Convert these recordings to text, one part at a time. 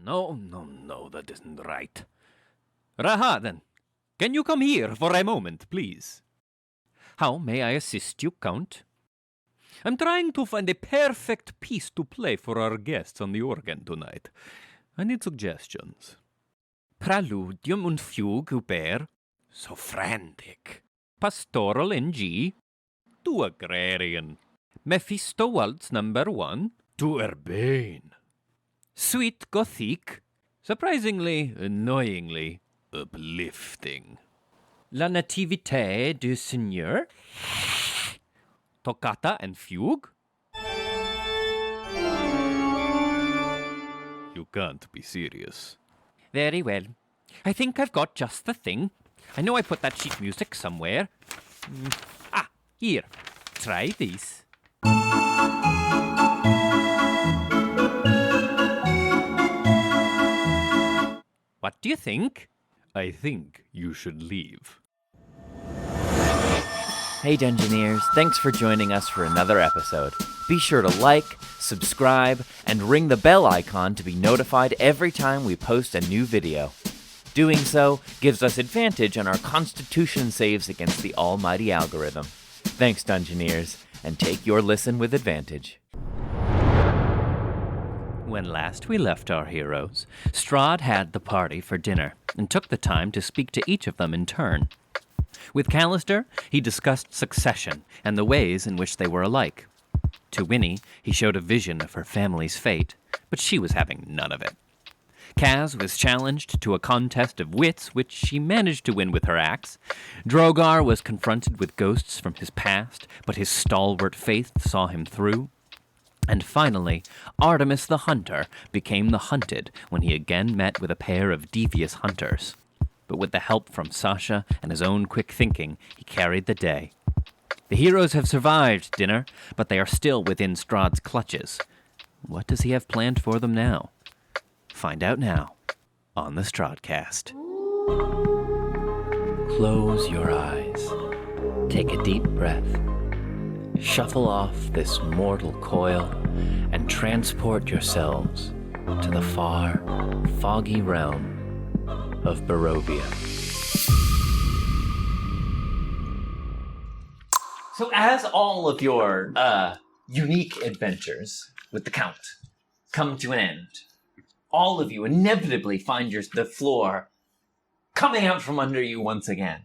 No, that isn't right. Rahadan, can you come here for a moment, please? How may I assist you, Count? I'm trying to find a perfect piece to play for our guests on the organ tonight. I need suggestions. Praludium und Fugue uber, so frantic. Pastoral in G, to agrarian. Mephisto waltz number 1, to urbane. Sweet Gothic, surprisingly, annoyingly, uplifting. La Nativité du Seigneur, Toccata and Fugue. You can't be serious. Very well. I think I've got just the thing. I know I put that sheet music somewhere. Here. Try this. What do you think? I think you should leave. Hey Dungeoneers, thanks for joining us for another episode. Be sure to like, subscribe, and ring the bell icon to be notified every time we post a new video. Doing so gives us advantage on our Constitution saves against the almighty algorithm. Thanks Dungeoneers, and take your listen with advantage. When last we left our heroes, Strahd had the party for dinner and took the time to speak to each of them in turn. With Callister, he discussed succession and the ways in which they were alike. To Winnie, he showed a vision of her family's fate, but she was having none of it. Kaz was challenged to a contest of wits, which she managed to win with her axe. Drogar was confronted with ghosts from his past, but his stalwart faith saw him through. And finally, Artemis the Hunter became the hunted when he again met with a pair of devious hunters. But with the help from Sasha and his own quick thinking, he carried the day. The heroes have survived dinner, but they are still within Strahd's clutches. What does he have planned for them now? Find out now on the Strahdcast. Close your eyes. Take a deep breath. Shuffle off this mortal coil and transport yourselves to the far, foggy realm of Barovia. So as all of your unique adventures with the Count come to an end, all of you inevitably find the floor coming out from under you once again.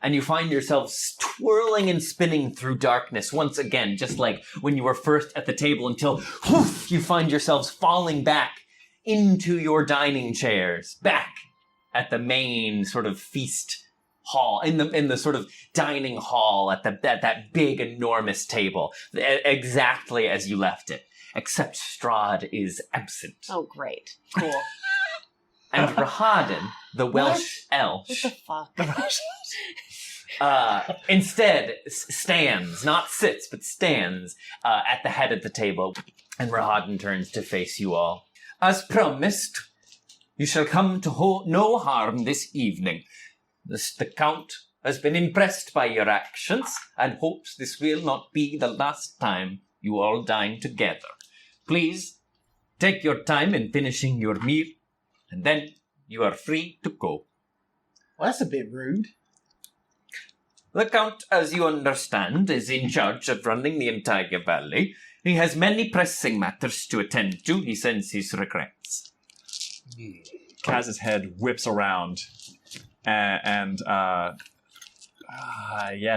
And you find yourselves twirling and spinning through darkness once again, just like when you were first at the table, until whoof, you find yourselves falling back into your dining chairs, back at the main sort of feast hall, in the sort of dining hall at that big, enormous table, exactly as you left it, except Strahd is absent. Oh, great. Cool. And Rahadan, the Welsh elf, What the fuck? instead stands, not sits, but stands at the head of the table. And Rahadan turns to face you all. As promised, you shall come to no harm this evening. The Count has been impressed by your actions and hopes this will not be the last time you all dine together. Please take your time in finishing your meal, and then you are free to go. Well, that's a bit rude. The Count, as you understand, is in charge of running the entire valley. He has many pressing matters to attend to. He sends his regrets. Kaz's head whips around, and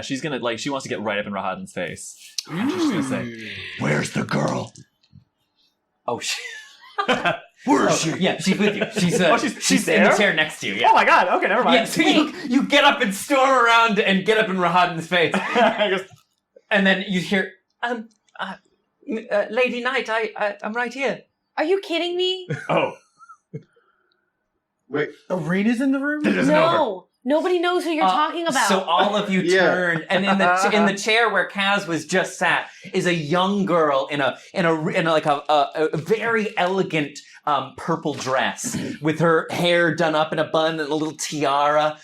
she's gonna she wants to get right up in Rahadan's face. And she's gonna say, "Where's the girl?" Oh, shit. Where is she? Yeah, she's with you. She's she's in there? the chair next to you. Yeah. Oh my god! Okay, never mind. Yeah, so you get up and storm around and get up in Rahadan's face. And then you hear, Lady Knight, I'm right here. Are you kidding me? Oh. Wait, Irena's in the room? No. Nobody knows who you're talking about. So all of you turn, and in the chair where Kaz was just sat is a young girl in a very elegant purple dress with her hair done up in a bun and a little tiara.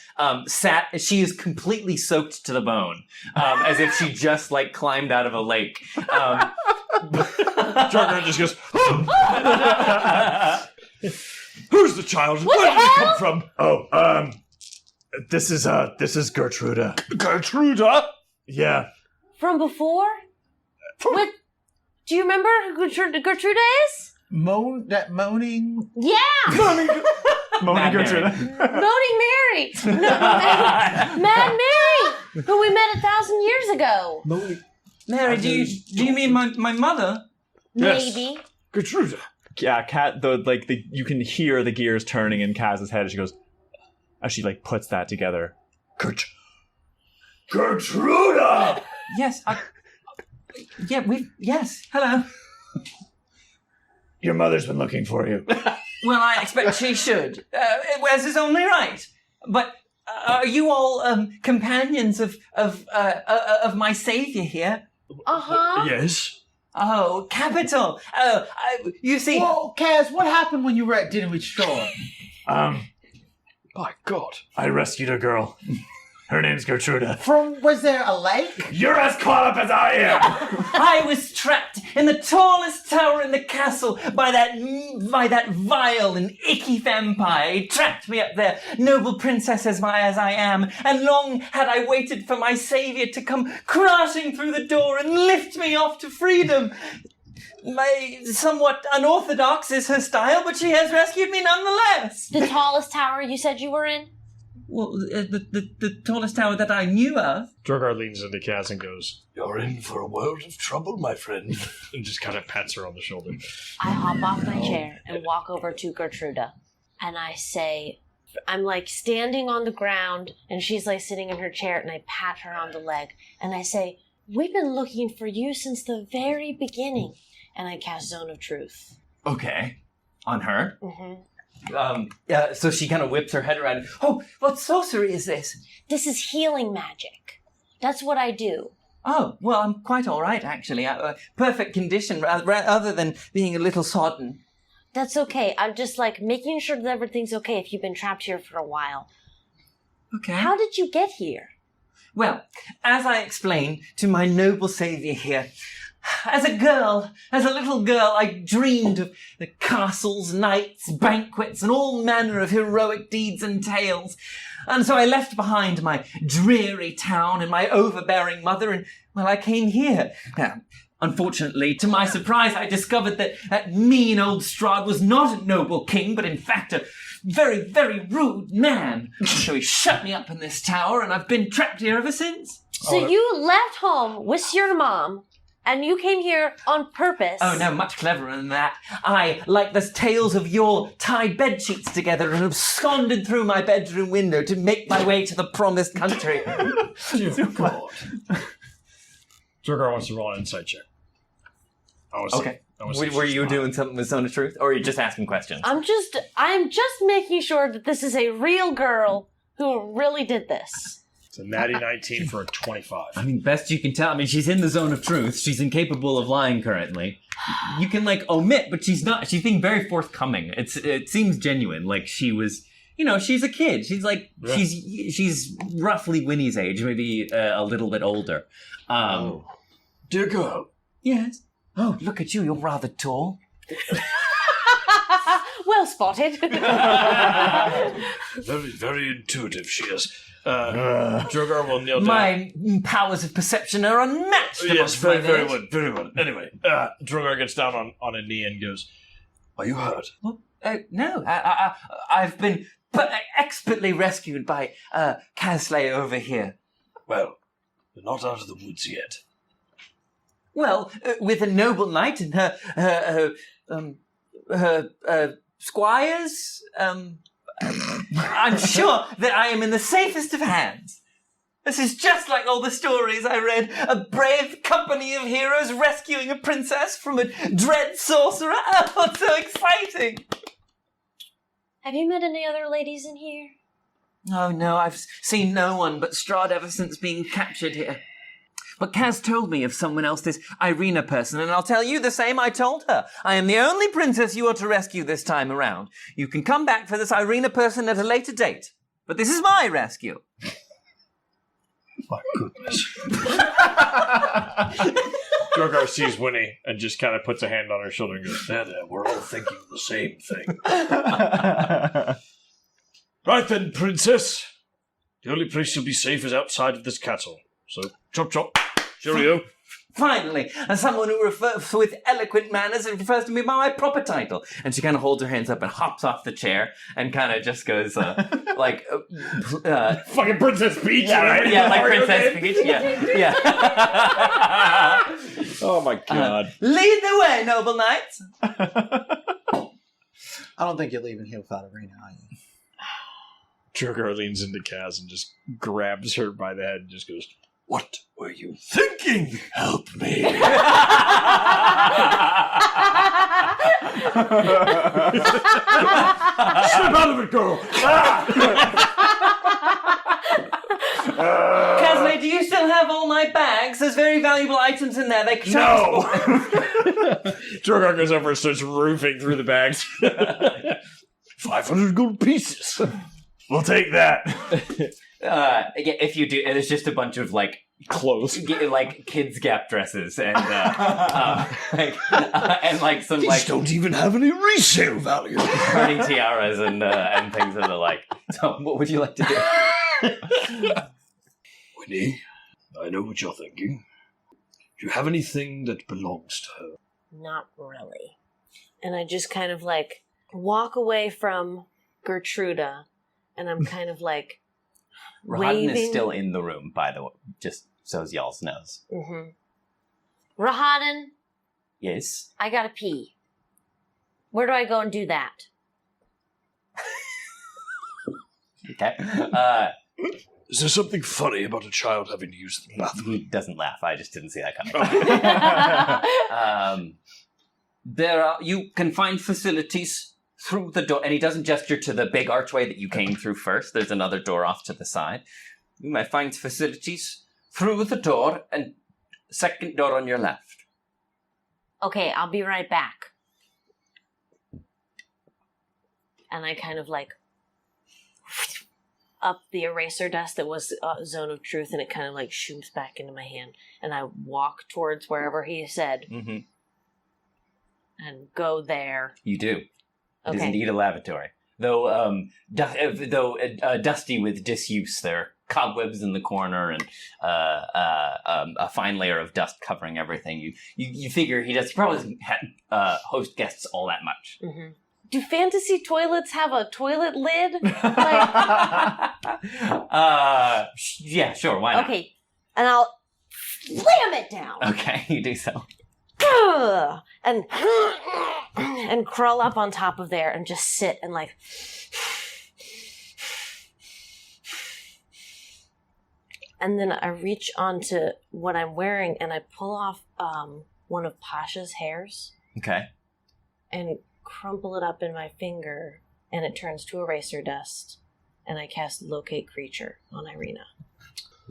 She is completely soaked to the bone, as if she just climbed out of a lake. Drogar just goes. Who's the child? What Where the did it hell? come from? Oh, this is Gertruda. Gertruda? Yeah. From before? What? Do you remember who Gertruda is? Moaning. Yeah! Moaning Mad Gertruda. Moaning Mary! No, Mad Mary! Who we met 1,000 years ago. Mary, do you mean my mother? Yes. Maybe. Gertruda. Yeah, Kat, you can hear the gears turning in Kaz's head as she goes, as she puts that together. Gertruda! Yes, yes, hello. Your mother's been looking for you. Well, I expect she should. As is only right. But are you all companions of my savior here? Uh-huh. Yes. Oh, capital. You see... Well, Kaz, what happened when you were at dinner with Straw? My God. I rescued a girl. Her name's Gertruda. Was there a lake? You're as caught up as I am! I was trapped in the tallest tower in the castle by that vile and icky vampire. He trapped me up there, noble princess as I am, and long had I waited for my saviour to come crashing through the door and lift me off to freedom. Somewhat unorthodox is her style, but she has rescued me nonetheless. The tallest tower you said you were in? Well, the tallest tower that I knew of. Drogar leans into Kaz and goes, You're in for a world of trouble, my friend. and just kind of pats her on the shoulder. I hop off my chair and walk over to Gertruda. And I say, I'm standing on the ground and she's sitting in her chair and I pat her on the leg. And I say, we've been looking for you since the very beginning. And I cast Zone of Truth. Okay. On her? Mm-hmm. So she kind of whips her head around. Oh, what sorcery is this? This is healing magic. That's what I do. Oh, well, I'm quite all right, actually. Perfect condition, other than being a little sodden. That's okay. I'm just making sure that everything's okay if you've been trapped here for a while. Okay. How did you get here? Well, as I explained to my noble saviour here, as a little girl, I dreamed of the castles, knights, banquets, and all manner of heroic deeds and tales. And so I left behind my dreary town and my overbearing mother, and, I came here. Unfortunately, to my surprise, I discovered that mean old Strahd was not a noble king, but in fact a very, very rude man. So he shut me up in this tower, and I've been trapped here ever since. So you left home with your mom, and you came here on purpose. Oh, no, much cleverer than that. I, like the tales of yore, tied bedsheets together and absconded through my bedroom window to make my way to the promised country. Dear God. Drogar wants to roll an insight check. Okay. Were you doing something with Zone of Truth? Or are you just asking questions? I'm just making sure that this is a real girl who really did this. It's a natty 19 for a 25. I mean, best you can tell. She's in the zone of truth. She's incapable of lying currently. You can, omit, but she's not. She's being very forthcoming. It seems genuine. She was, she's a kid. She's she's roughly Winnie's age, maybe a little bit older. Dear girl. Yes. Oh, look at you. You're rather tall. Well spotted. Very, very intuitive she is. Drogar will kneel down. My powers of perception are unmatched. Yes, amongst very, my very age. well. Very well. Anyway, Drogar gets down on a knee and goes, Are you hurt? Well, no, I've been expertly rescued by Kasle over here. Well, you're not out of the woods yet. Well, with a noble knight and her squires, I'm sure that I am in the safest of hands. This is just like all the stories I read. A brave company of heroes rescuing a princess from a dread sorcerer. Oh, so exciting! Have you met any other ladies in here? Oh no, I've seen no one but Strahd ever since being captured here. But Kaz told me of someone else, this Irena person, and I'll tell you the same I told her. I am the only princess you are to rescue this time around. You can come back for this Irena person at a later date. But this is my rescue. My goodness. Drogar sees Winnie and just kind of puts a hand on her shoulder and goes, There, we're all thinking the same thing. right then, princess. The only place you'll be safe is outside of this castle. So, chop chop. Cheerio. Finally, someone who refers with eloquent manners and refers to me by my proper title. And she kind of holds her hands up and hops off the chair and kind of just goes Fucking Princess Peach, right? Yeah, like Princess Peach. Yeah. Oh my god. Lead the way, noble knights. I don't think you're leaving here without Irena, are you? Drogar leans into Kaz and just grabs her by the head and just goes, What were you thinking? Help me. Snap out of it, girl! Kasle, do you still have all my bags? There's very valuable items in there. They can No! Drogar goes over and starts roofing through the bags. 500 gold pieces. We'll take that. If you do, it's just a bunch of like Close. like kids' Gap dresses and and like some These like don't even have any resale value. burning tiaras and things of the like. So, what would you like to do? Winnie, I know what you're thinking. Do you have anything that belongs to her? Not really. And I just kind of like walk away from Gertruda, and I'm kind of like Rahadin waving. is still in the room, by the way, just so y'all knows. Mm-hmm. Rahadin, Yes. I gotta pee. Where do I go and do that? Okay. Is there something funny about a child having to use the He bathroom? doesn't laugh. I just didn't see that coming. You can find facilities through the door, and he doesn't gesture to the big archway that you came through first. There's another door off to the side. You may find facilities through the door and second door on your left. Okay, I'll be right back. And I kind of like up the eraser dust that was Zone of Truth, and it kind of like shoots back into my hand. And I walk towards wherever he said Mm-hmm. and go there. You do. It is Okay. indeed a lavatory. Though dusty with disuse, there are cobwebs in the corner and a fine layer of dust covering everything. You figure he probably doesn't host guests all that much. Mm-hmm. Do fantasy toilets have a toilet lid? Yeah, sure, why not? Okay, and I'll slam it down. Okay, you do so. And crawl up on top of there and just sit and like and then I reach onto what I'm wearing and I pull off one of Pasha's hairs Okay. and crumple it up in my finger and it turns to eraser dust and I cast Locate Creature on Irena.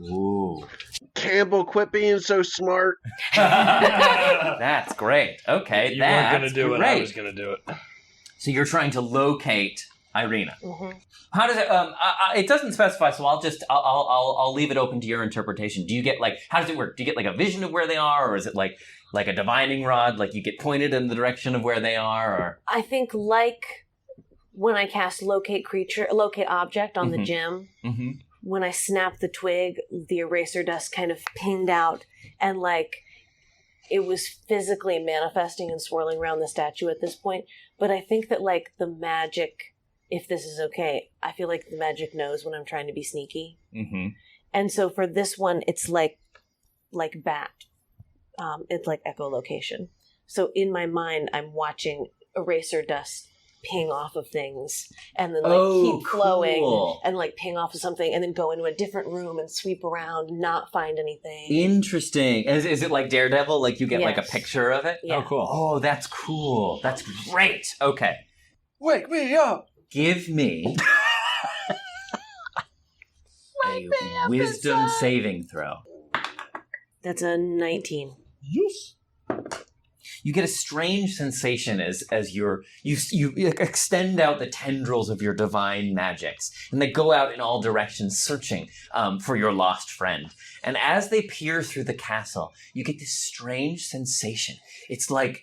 Ooh. Campbell, quit being so smart. That's great. Okay, You that's weren't going to do great. it. I was going to do it. So you're trying to locate Irena. Mm-hmm. How does it? It doesn't specify, so I'll leave it open to your interpretation. Do you get like? How does it work? Do you get like a vision of where they are, or is it like a divining rod? Like you get pointed in the direction of where they are, or I think like when I cast Locate Object on the gem, mm-hmm. when I snapped the twig, the eraser dust kind of pinged out and like it was physically manifesting and swirling around the statue at this point. But I think that like the magic, if this is okay, I feel like the magic knows when I'm trying to be sneaky. Mm-hmm. And so for this one, it's like bat. It's like echolocation. So in my mind, I'm watching eraser dust ping off of things and then keep flowing cool. and like ping off of something and then go into a different room and sweep around, not find anything. Interesting. Is it like Daredevil? Like you get like a Yes. picture of it? Yeah. Oh, cool. Oh, that's cool. That's great. Okay. Wake me up. Give me a wisdom saving throw. That's a 19. Yes. you get a strange sensation as you extend out the tendrils of your divine magics, and they go out in all directions searching for your lost friend. And as they peer through the castle, you get this strange sensation. It's not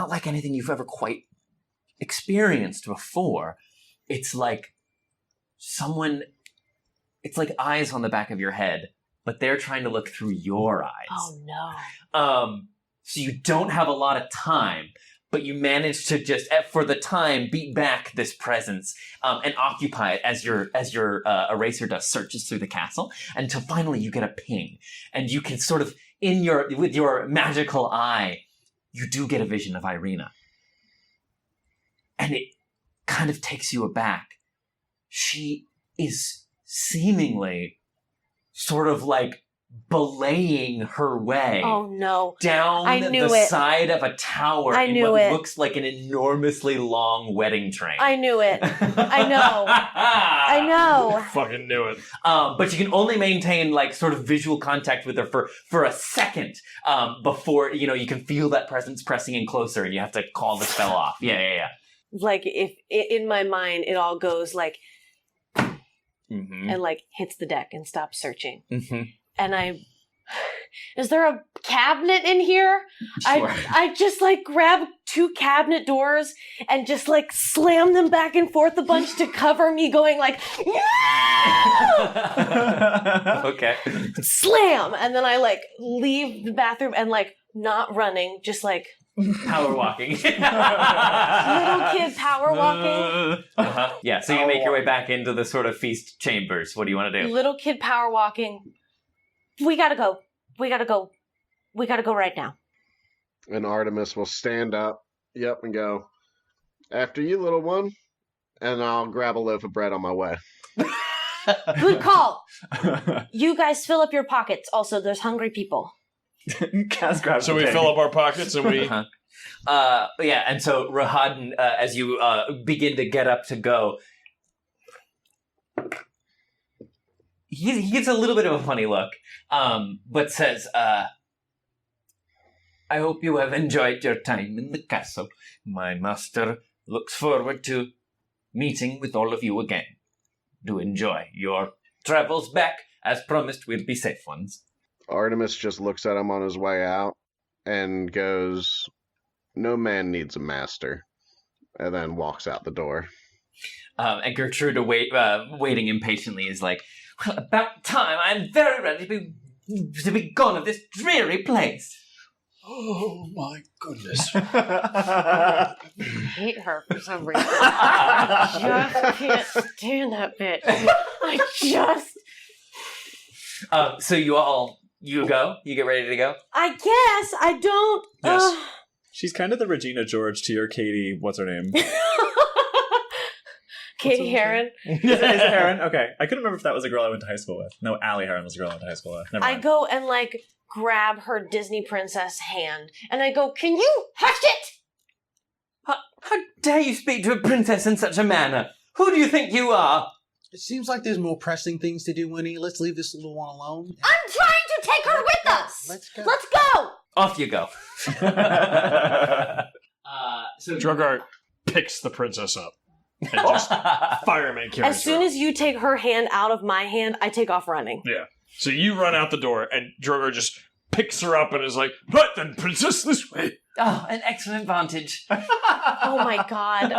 like anything you've ever quite experienced before. It's like it's like eyes on the back of your head, but they're trying to look through your eyes. Oh no. So you don't have a lot of time, but you manage to just, for the time, beat back this presence and occupy it as your eraser dust searches through the castle until finally you get a ping, and you can sort of with your magical eye, you do get a vision of Irena, and it kind of takes you aback. She is seemingly sort of like belaying her way down the side of a tower in what looks like an enormously long wedding train. I knew it. I know. I know. Fucking knew it. But you can only maintain like sort of visual contact with her for a second before you can feel that presence pressing in closer, and you have to call the spell off. Yeah. Like if in my mind it all goes like, and like hits the deck and stops searching. Mm-hmm. And is there a cabinet in here? Sure. I just like grab 2 cabinet doors and just like slam them back and forth a bunch to cover me going like, no! Okay. Slam! And then I like leave the bathroom and like not running, just like power walking. Little kid power walking. Uh-huh. Yeah, so you make your way back into the sort of feast chambers. What do you want to do? Little kid power walking. We gotta go. We gotta go right now. And Artemis will stand up, and go, after you, little one, and I'll grab a loaf of bread on my way. Good call. You guys fill up your pockets. Also, there's hungry people. Kaz grabs so we fill up our pockets and we... Yeah, and so Rahadin, as you begin to get up to go, he gets a little bit of a funny look, but says, I hope you have enjoyed your time in the castle. My master looks forward to meeting with all of you again. Do enjoy your travels back. As promised, will be safe ones. Artemis just looks at him on his way out and goes, no man needs a master, and then walks out the door. And Gertruda, waiting impatiently, is like, well, about time. I'm very ready to be gone of this dreary place. Oh, my goodness. I hate her for some reason. I just can't stand that bitch. I just... So you go? You get ready to go? I guess. I don't... Yes. She's kind of the Regina George to your Katie, what's her name? Katie Heron. Is it Heron? Okay. I couldn't remember if that was a girl I went to high school with. No, Allie Heron was a girl I went to high school with. Never mind. I go and like grab her Disney princess hand and I go, can you hush it? How dare you speak to a princess in such a manner? Who do you think you are? It seems like there's more pressing things to do, Winnie. Let's leave this little one alone. I'm trying to take her with us. Let's go. Let's go. Off you go. So Drogar picks the princess up and just fireman carries As soon as you take her hand out of my hand, I take off running. Yeah. So you run out the door and Drogar just picks her up and is like, right then, princess, this way. Oh, an excellent vantage. Oh my god.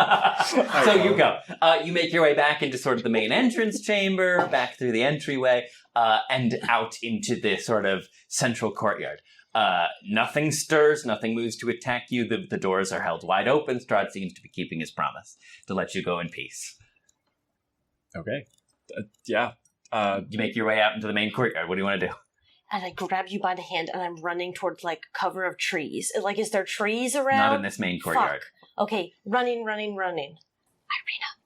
So you go. You make your way back into sort of the main entrance chamber, back through the entryway, and out into the sort of central courtyard. Nothing stirs, nothing moves to attack you. The doors are held wide open. Strahd seems to be keeping his promise to let you go in peace. Okay. Yeah. You make your way out into the main courtyard. What do you want to do? And I grab you by the hand and I'm running towards like cover of trees. Like, is there trees around? Not in this main courtyard. Fuck. Okay, running. Irena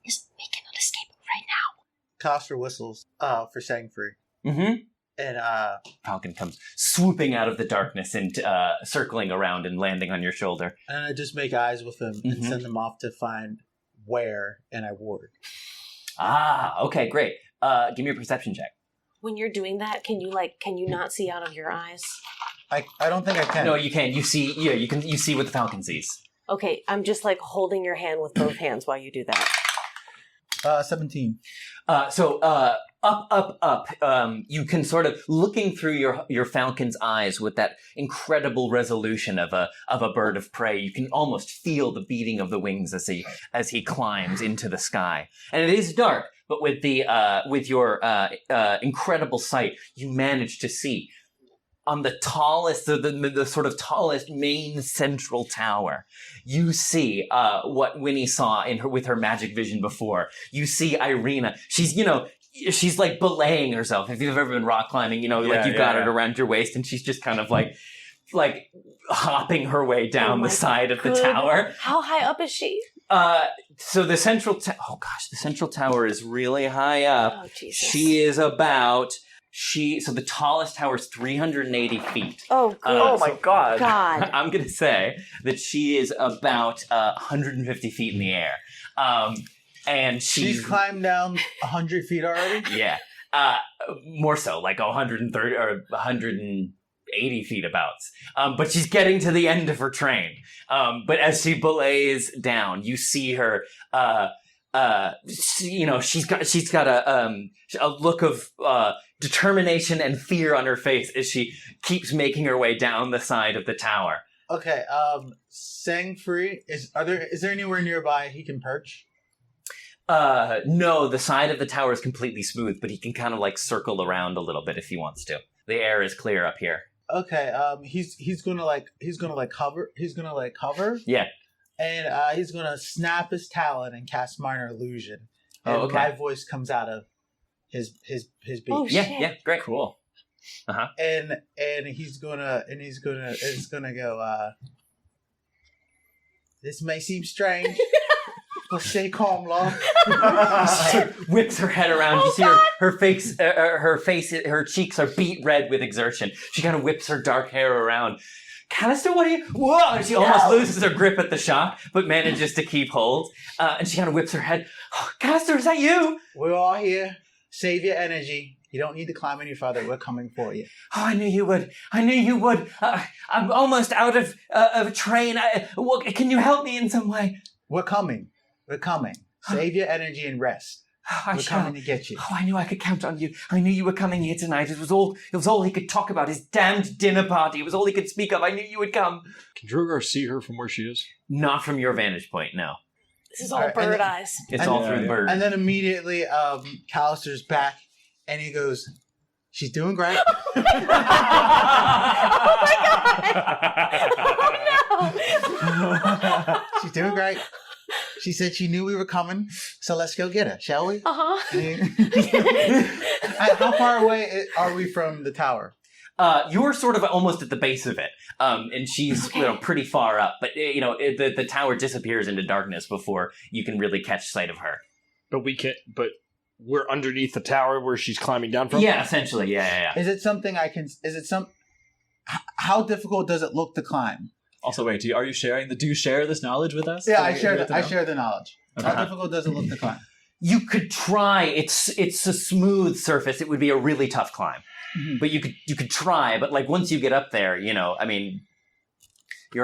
is making an escape right now. Kasle whistles for setting free. Mm-hmm. And Falcon comes swooping out of the darkness and circling around and landing on your shoulder. And I just make eyes with them and send them off to find where, and I ward. Ah, okay, great. Give me a perception check. When you're doing that, can you not see out of your eyes? I don't think I can. No, you can. You see. Yeah, you can. You see what the falcon sees. Okay, I'm just like holding your hand with both hands while you do that. 17. Up. You can sort of looking through your falcon's eyes with that incredible resolution of a bird of prey. You can almost feel the beating of the wings as he climbs into the sky. And it is dark, but with your incredible sight, you manage to see on the tallest, the sort of tallest main central tower. You see what Winnie saw with her magic vision before. You see Irena. She's like belaying herself. If you've ever been rock climbing, you've got it around your waist, and she's just kind of like hopping her way down the side of the tower. How high up is she? So the central the central tower is really high up. Oh, Jesus. She is about. So the tallest tower is 380 feet. Oh, good. Oh my God. God. I'm going to say that she is about 150 feet in the air. And She's climbed down 100 feet already? Yeah. More so, like 130 or 180 feet abouts. But she's getting to the end of her train. But as she belays down, you see her, she's got a look of determination and fear on her face as she keeps making her way down the side of the tower. Okay, Sang Free, is there anywhere nearby he can perch? No, the side of the tower is completely smooth, but he can kind of like circle around a little bit if he wants to. The air is clear up here. Okay, he's gonna hover. Yeah. And he's gonna snap his talon and cast minor illusion. And Oh, okay. my voice comes out of his beak. Oh, shit. Yeah, great, cool. And it's gonna go. This may seem strange, but stay calm, love. She whips her head around. You see her face, her cheeks are beet red with exertion. She kind of whips her dark hair around. Callister, what are you? Whoa! And she almost loses her grip at the shock, but manages to keep hold. And she kind of whips her head. Oh, Callister, is that you? We're all here. Save your energy. You don't need to climb any further. We're coming for you. Oh, I knew you would. I'm almost out of a train. Can you help me in some way? We're coming. Save your energy and rest. We're coming to get you. Oh, I knew I could count on you. I knew you were coming here tonight. It was all he could talk about. His damned dinner party. It was all he could speak of. I knew you would come. Can Drogar see her from where she is? Not from your vantage point, no. This is all bird eyes. It's all through the bird. And then immediately, Callister's back, and he goes, "She's doing great." Oh no! She's doing great. She said she knew we were coming, so let's go get her, shall we? How far away are we from the tower? You're sort of almost at the base of it, and she's pretty far up. But the tower disappears into darkness before you can really catch sight of her. But we're underneath the tower where she's climbing down from? Yeah, essentially, yeah. Is it something I can... How difficult does it look to climb? Also, wait, do you share this knowledge with us? Yeah, I share the knowledge. Okay. How difficult does it look to climb? You could try. It's a smooth surface. It would be a really tough climb. Mm-hmm. But you could try, but like once you get up there, your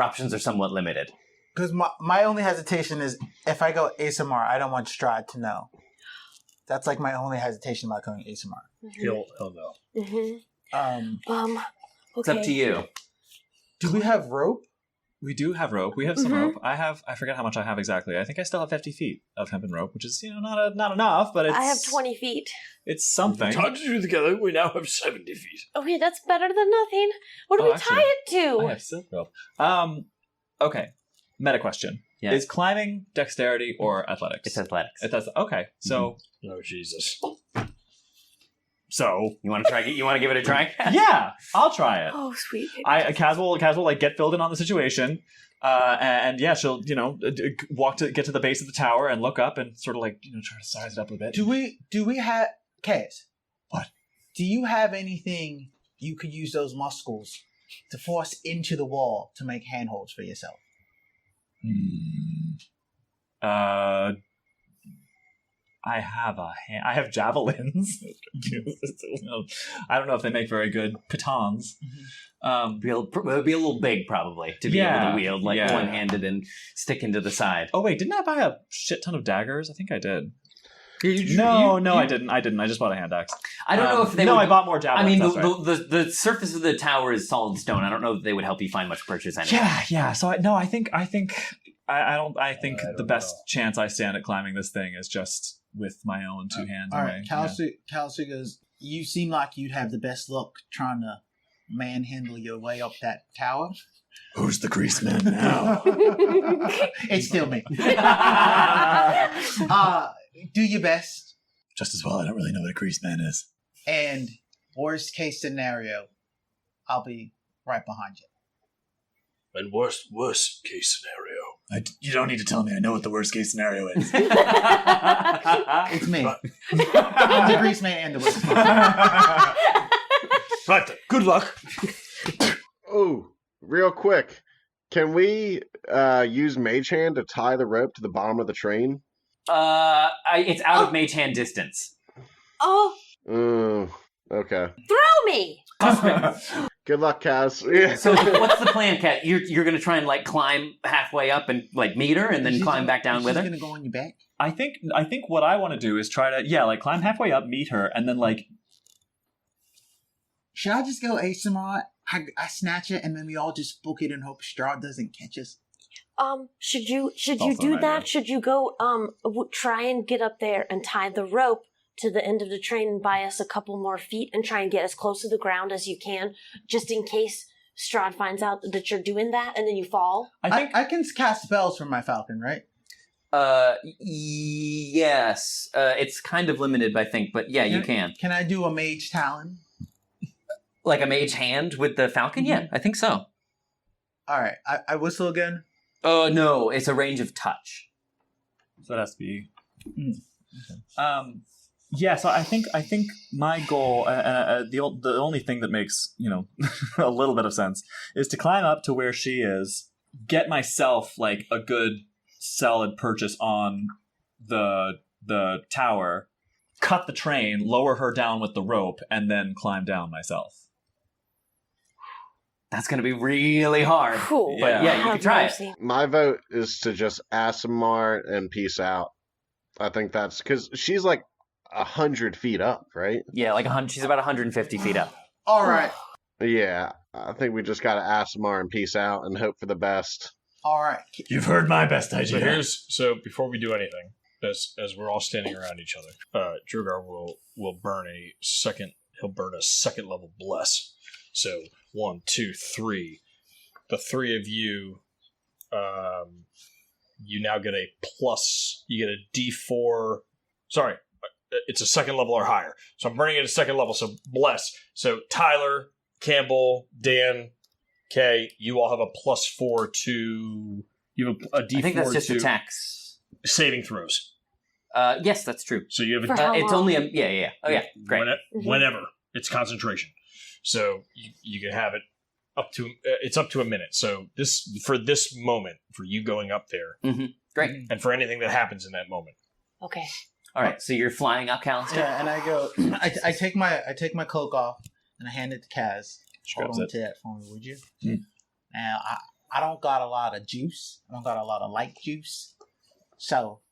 options are somewhat limited. Because my only hesitation is if I go Aasimar, I don't want Strahd to know. That's like my only hesitation about going Aasimar. Mm-hmm. He'll know. Mm-hmm. It's up to you. Do we have rope? We do have rope. We have some rope. I forget how much I have exactly. I think I still have 50 feet of hempen rope, which is not enough, but it's... I have 20 feet. It's something. Tied the two together, we now have 70 feet. Okay, that's better than nothing. What do we tie it to? I have silk rope. Okay. Meta question. Yeah. Is climbing dexterity or athletics? It's athletics. Okay, so... Oh, Jesus. So... You want to try? You want to give it a try? Yeah, I'll try it. Oh, sweet. Casual, like get filled in on the situation, and yeah, she'll get to the base of the tower and look up and sort of like try to size it up a bit. Do we have Kaz? What? Do you have anything you could use those muscles to force into the wall to make handholds for yourself? I have javelins. I don't know if they make very good pitons. It would be a little big, probably, to be able to wield one-handed and stick into the side. Oh wait, didn't I buy a shit ton of daggers? I think I did. I didn't. I just bought a hand axe. I don't know if they. I bought more javelins. I mean, the surface of the tower is solid stone. I don't know if they would help you find much purchase anyway. Yeah. So I think the best chance I stand at climbing this thing is just with my own two hands. All right, Callister goes. You seem like you'd have the best luck trying to manhandle your way up that tower. Who's the grease man now? It's still me. Do your best. Just as well, I don't really know what a grease man is. And worst case scenario, I'll be right behind you. And worst case scenario. You don't need to tell me. I know what the worst case scenario is. It's me. I'm the grease man and the worst case. Right then. Good luck. Oh, real quick. Can we use Mage Hand to tie the rope to the bottom of the train? It's out of mage hand distance. Oh, okay. throw me! Good luck, Kaz. Yeah. So what's the plan, Kat? You're going to try and like climb halfway up and like meet her, and then climb back down with her. She's going to go on your back. I think what I want to do is try to climb halfway up, meet her, and then like. Should I just go Aasimar? I snatch it, and then we all just book it and hope Strahd doesn't catch us. Should you do that? Should you go try and get up there and tie the rope to the end of the train and buy us a couple more feet and try and get as close to the ground as you can, just in case Strahd finds out that you're doing that and then you fall? I think I can cast spells from my falcon, right? Yes. It's kind of limited, I think, but yeah, you can. Can I do a mage talon? Like a mage hand with the falcon? Mm-hmm. Yeah, I think so. All right, I whistle again. Oh no, it's a range of touch. So that has to be. So I think my goal, the only thing that makes a little bit of sense, is to climb up to where she is, get myself like a good solid purchase on the tower, cut the train, lower her down with the rope, and then climb down myself. That's going to be really hard. Cool. But yeah, you can try it. My vote is to just Aasimar and peace out. I think that's because she's like 100 feet up, right? Yeah, like 100. She's about 150 feet up. All right. Yeah, I think we just got to Aasimar and peace out and hope for the best. All right. You've heard my best idea. So before we do anything, as we're all standing around each other, Drogar will burn a second. He'll burn a second level bless. So 1, 2, 3. The three of you, you now get a plus. You get a D4. Sorry, it's a second level or higher. So I'm burning it at a second level. So bless. So Tyler, Campbell, Dan, Kay, you all have a +4 to. You have a D4. I think that's just to attacks. Saving throws. Yes, that's true. So you have For how it's long? only a yeah. Oh yeah, great. Whenever it's concentration. So you can have it up to it's up to a minute. So this moment for you going up there, Great. and for anything that happens in that moment. Okay. All right, so you're flying up, Callister. Yeah, and I go. I take my cloak off and I hand it to Kaz. Hold on to that for me, would you? Now I don't got a lot of juice. I don't got a lot of light juice, so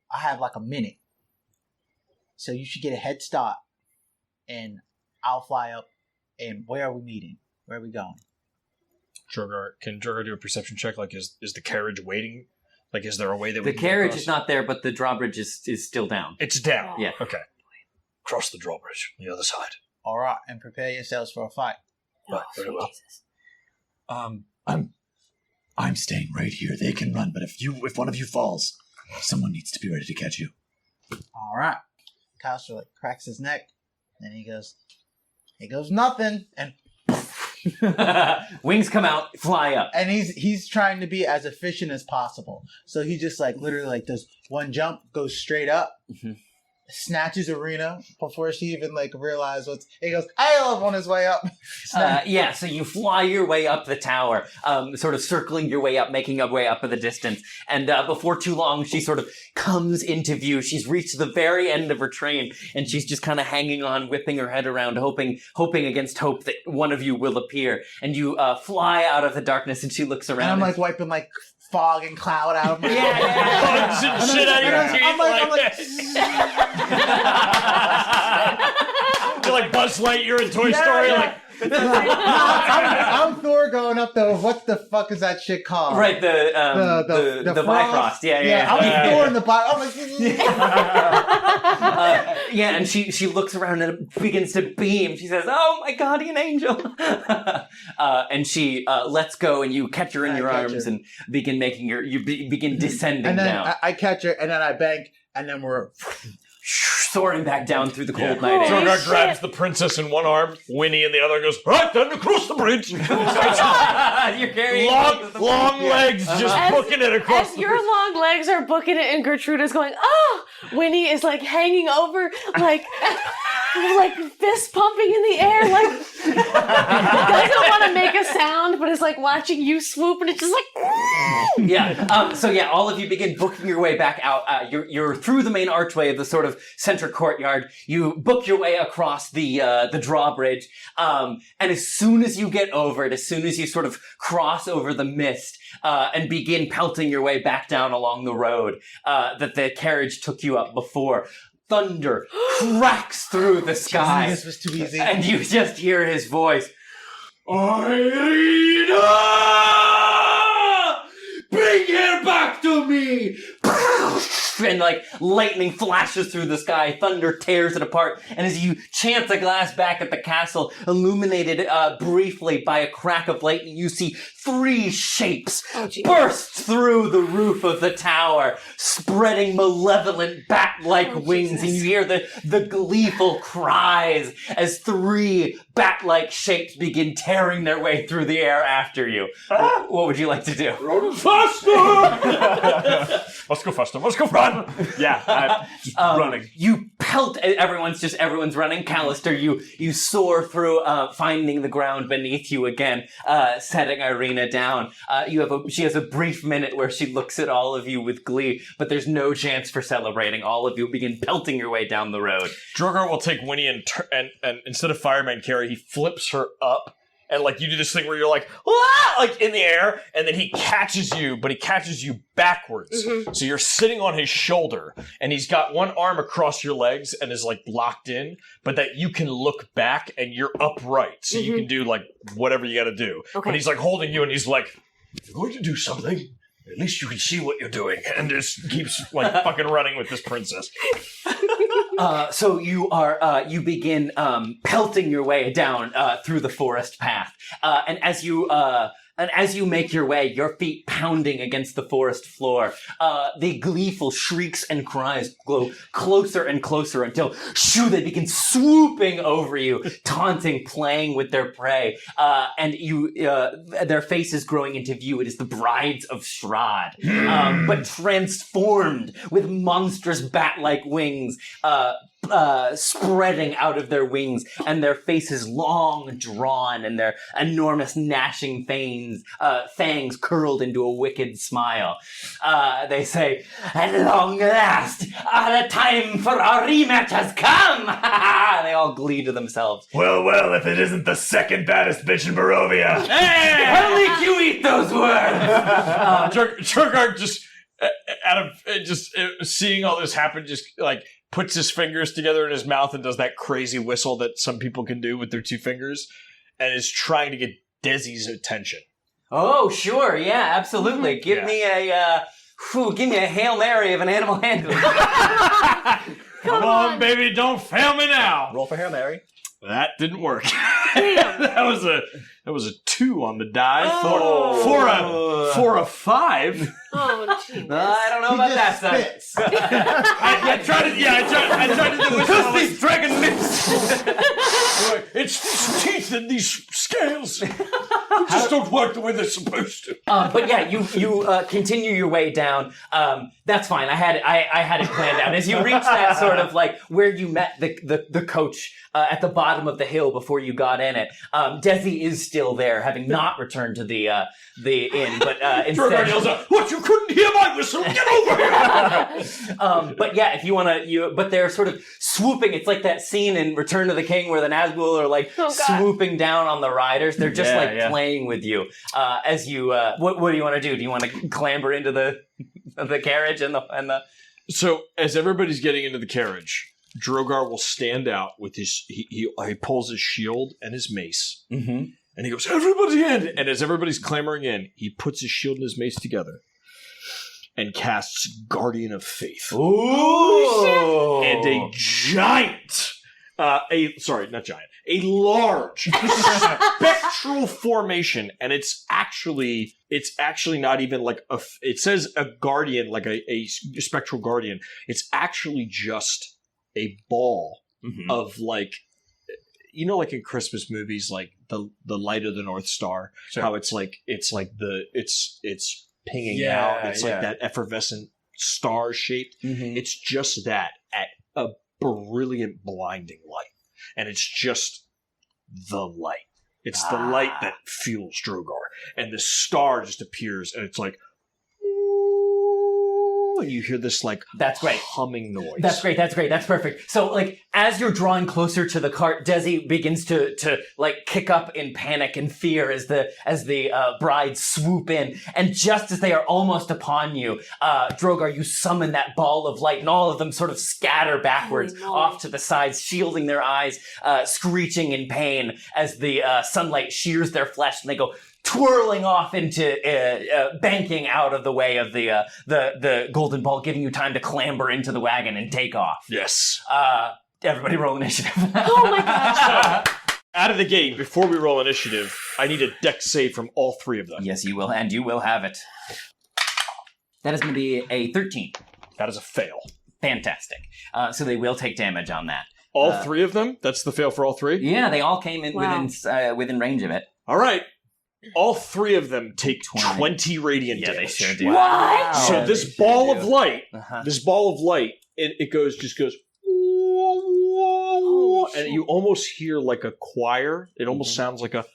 I have like a minute. So you should get a head start, and I'll fly up. And where are we meeting? Where are we going? Drogar, can Drogar do a perception check? Like, is the carriage waiting? Like, is there a way that we The can carriage get is not there, but the drawbridge is still down. It's down. Yeah. Okay. Cross the drawbridge on the other side. All right, and prepare yourselves for a fight. Right, very well. Jesus. I'm staying right here. They can run, but if one of you falls, someone needs to be ready to catch you. All right. Kasle like cracks his neck, and he goes nothing, and Wings come out, fly up. and he's trying to be as efficient as possible. So he just like literally like does one jump, goes straight up, snatches Irena before she even like realizes what's. He goes, "Hail!" on his way up. So you fly your way up the tower, sort of circling your way up, making your way up in the distance. And before too long, she sort of comes into view. She's reached the very end of her train, and she's just kind of hanging on, whipping her head around, hoping against hope that one of you will appear. And you fly out of the darkness, and she looks around. And I'm like wiping like fog and cloud out of my bugs and shit out of your teeth. You're like Buzz Lightyear in Toy Story. Like, I'm Thor going up the what the fuck is that shit called? Right, the Bifrost. Yeah. I'm Thor in the Bifrost. And she looks around and it begins to beam. She says, "Oh, my guardian angel!" And she lets go, and you catch her in your arms and begin begin descending and then down. I catch her, and then I bank, and then we're soaring back down through the cold night air. Drogar grabs the princess in one arm, Winnie in the other, and goes, "Right then, across the bridge." You're carrying long legs, just booking it across as the your bridge. long legs are booking it, and Gertruda's going, "Oh!" Winnie is like hanging over, like fist pumping in the air, like doesn't want to make a sound, but it's like watching you swoop, and it's just like. All of you begin booking your way back out. You're through the main archway of the sort of center courtyard. You book your way across the drawbridge, and as soon as you get over it, as soon as you sort of cross over the mist and begin pelting your way back down along the road that the carriage took you up before, thunder cracks through the sky. This was too easy. And you just hear his voice. Irena! Bring her back to me! And like lightning flashes through the sky, thunder tears it apart, and as you chance a glass back at the castle, illuminated briefly by a crack of lightning, you see 3 shapes burst through the roof of the tower, spreading malevolent bat-like wings, and you hear the gleeful cries as 3 bat-like shapes begin tearing their way through the air after you. What would you like to do? Run faster! Let's go faster. Let's go run. Yeah, just running. You pelt. Everyone's running. Callister, you soar through, finding the ground beneath you again, setting Irena down. She has a brief minute where she looks at all of you with glee, but there's no chance for celebrating. All of you begin pelting your way down the road. Drogar will take Winnie and instead of fireman carry, he flips her up. And like you do this thing where you're like, "Ah!" like in the air, and then he catches you, but he catches you backwards. Mm-hmm. So you're sitting on his shoulder, and he's got one arm across your legs and is like locked in, but that you can look back and you're upright. So you can do like whatever you gotta do. Okay. But he's like holding you and he's like, "If you're going to do something, at least you can see what you're doing." And just keeps like fucking running with this princess. So you begin pelting your way down through the forest path, and as you make your way, your feet pounding against the forest floor, the gleeful shrieks and cries grow closer and closer until they begin swooping over you, taunting, playing with their prey, and their faces growing into view. It is the brides of Strahd, but transformed with monstrous bat-like wings, spreading out of their wings, and their faces long drawn, and their enormous gnashing fangs curled into a wicked smile. They say, "At long last, the time for our rematch has come!" They all glee to themselves. Well, if it isn't the second baddest bitch in Barovia. Hey, only you eat those words! Drogar just, seeing all this happen, just like puts his fingers together in his mouth and does that crazy whistle that some people can do with their 2 fingers, and is trying to get Desi's attention. Oh, sure, yeah, absolutely. Give me a Hail Mary of an animal handling. Come on, baby, don't fail me now. Roll for Hail Mary. That didn't work. Damn. That was a 2 on the die. Oh. For a 5. Oh, jeez. I don't know about that, son. I tried to do it. Because these dragon lips. It's teeth in these scales. just don't work the way they're supposed to. But yeah, you continue your way down. That's fine. I had it planned out. As you reach that sort of like where you met the coach at the bottom of the hill before you got in it, Desi is still there, having not returned to the inn, but instead yells out, "What? You couldn't hear my whistle? Get over here!" But yeah, if you want to, but they're sort of swooping. It's like that scene in Return of the King where the Nazgul are like swooping down on the riders. They're just playing with you. As you, what do you want to do? Do you want to clamber into the carriage and the? So as everybody's getting into the carriage, Drogar will stand out with he pulls his shield and his mace, and he goes, "Everybody in!" And as everybody's clamoring in, he puts his shield and his mace together and casts Guardian of Faith. Ooh! And a giant, a large spectral formation, and it's actually not even like it says a guardian, like a spectral guardian. It's actually just a ball of like, like in Christmas movies, like the light of the North Star, how it's pinging out. It's like that effervescent star shaped. It's just that at a brilliant, blinding light. And it's just the light. It's the light that fuels Drogar. And the star just appears, and it's like, and you hear this like that's great humming noise. That's great. That's perfect. So like as you're drawing closer to the cart, Desi begins to like kick up in panic and fear as the brides swoop in, and just as they are almost upon you, Drogar, you summon that ball of light, and all of them sort of scatter backwards off to the sides, shielding their eyes, screeching in pain as the sunlight shears their flesh, and they go twirling off into banking out of the way of the golden ball, giving you time to clamber into the wagon and take off. Yes. Everybody roll initiative. Oh my gosh. Out of the gate, before we roll initiative, I need a dex save from all three of them. Yes, you will, and you will have it. That is going to be a 13. That is a fail. Fantastic. So they will take damage on that. All three of them? That's the fail for all three? Yeah, they all came in within range of it. All right. All three of them take 20 radiant damage. Yeah, they sure do. What? So this ball of light, it goes, and you almost hear like a choir. It almost sounds like a,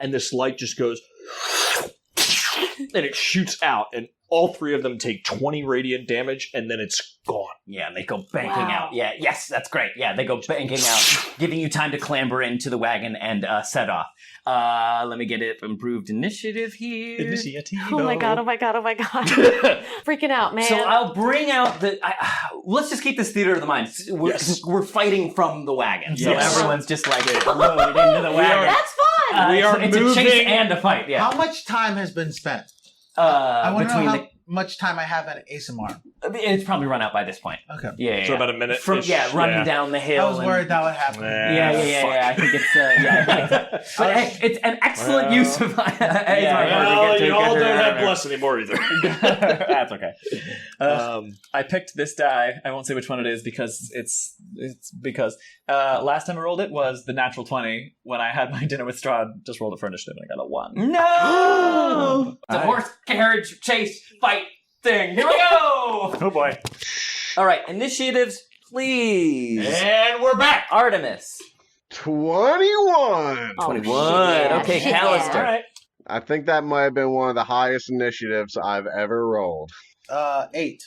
and this light just goes, and it shoots out, and all three of them take 20 radiant damage, and then it's gone. Yeah, and they go banking out. Yeah, yes, that's great. Yeah, they go banking out, giving you time to clamber into the wagon and set off. Let me get it improved initiative here. Oh my god. Freaking out, man. So I'll bring out let's just keep this theater of the mind. We're fighting from the wagon. So everyone's just like loaded into the wagon. That's fun. It's a chase and a fight, yeah. How much time has been spent? I want to know how much time I have at Aasimar. It's probably run out by this point. Okay. Yeah. So about a minute. Running down the hill. I was worried that would happen. Yeah. I think it's But hey, it's an excellent use of Aasimar. You all don't have bless anymore either. That's okay. I picked this die. I won't say which one it is because last time I rolled it was the natural 20 when I had my dinner with Strahd. Just rolled it for initiative and I got a 1. No! It's a horse carriage chase fight thing. Here we go! Oh boy. All right, initiatives, please. And we're back. Artemis. 21. 21. Yeah. Okay, Shit, Callister. yeah. All right. I think that might have been one of the highest initiatives I've ever rolled. 8.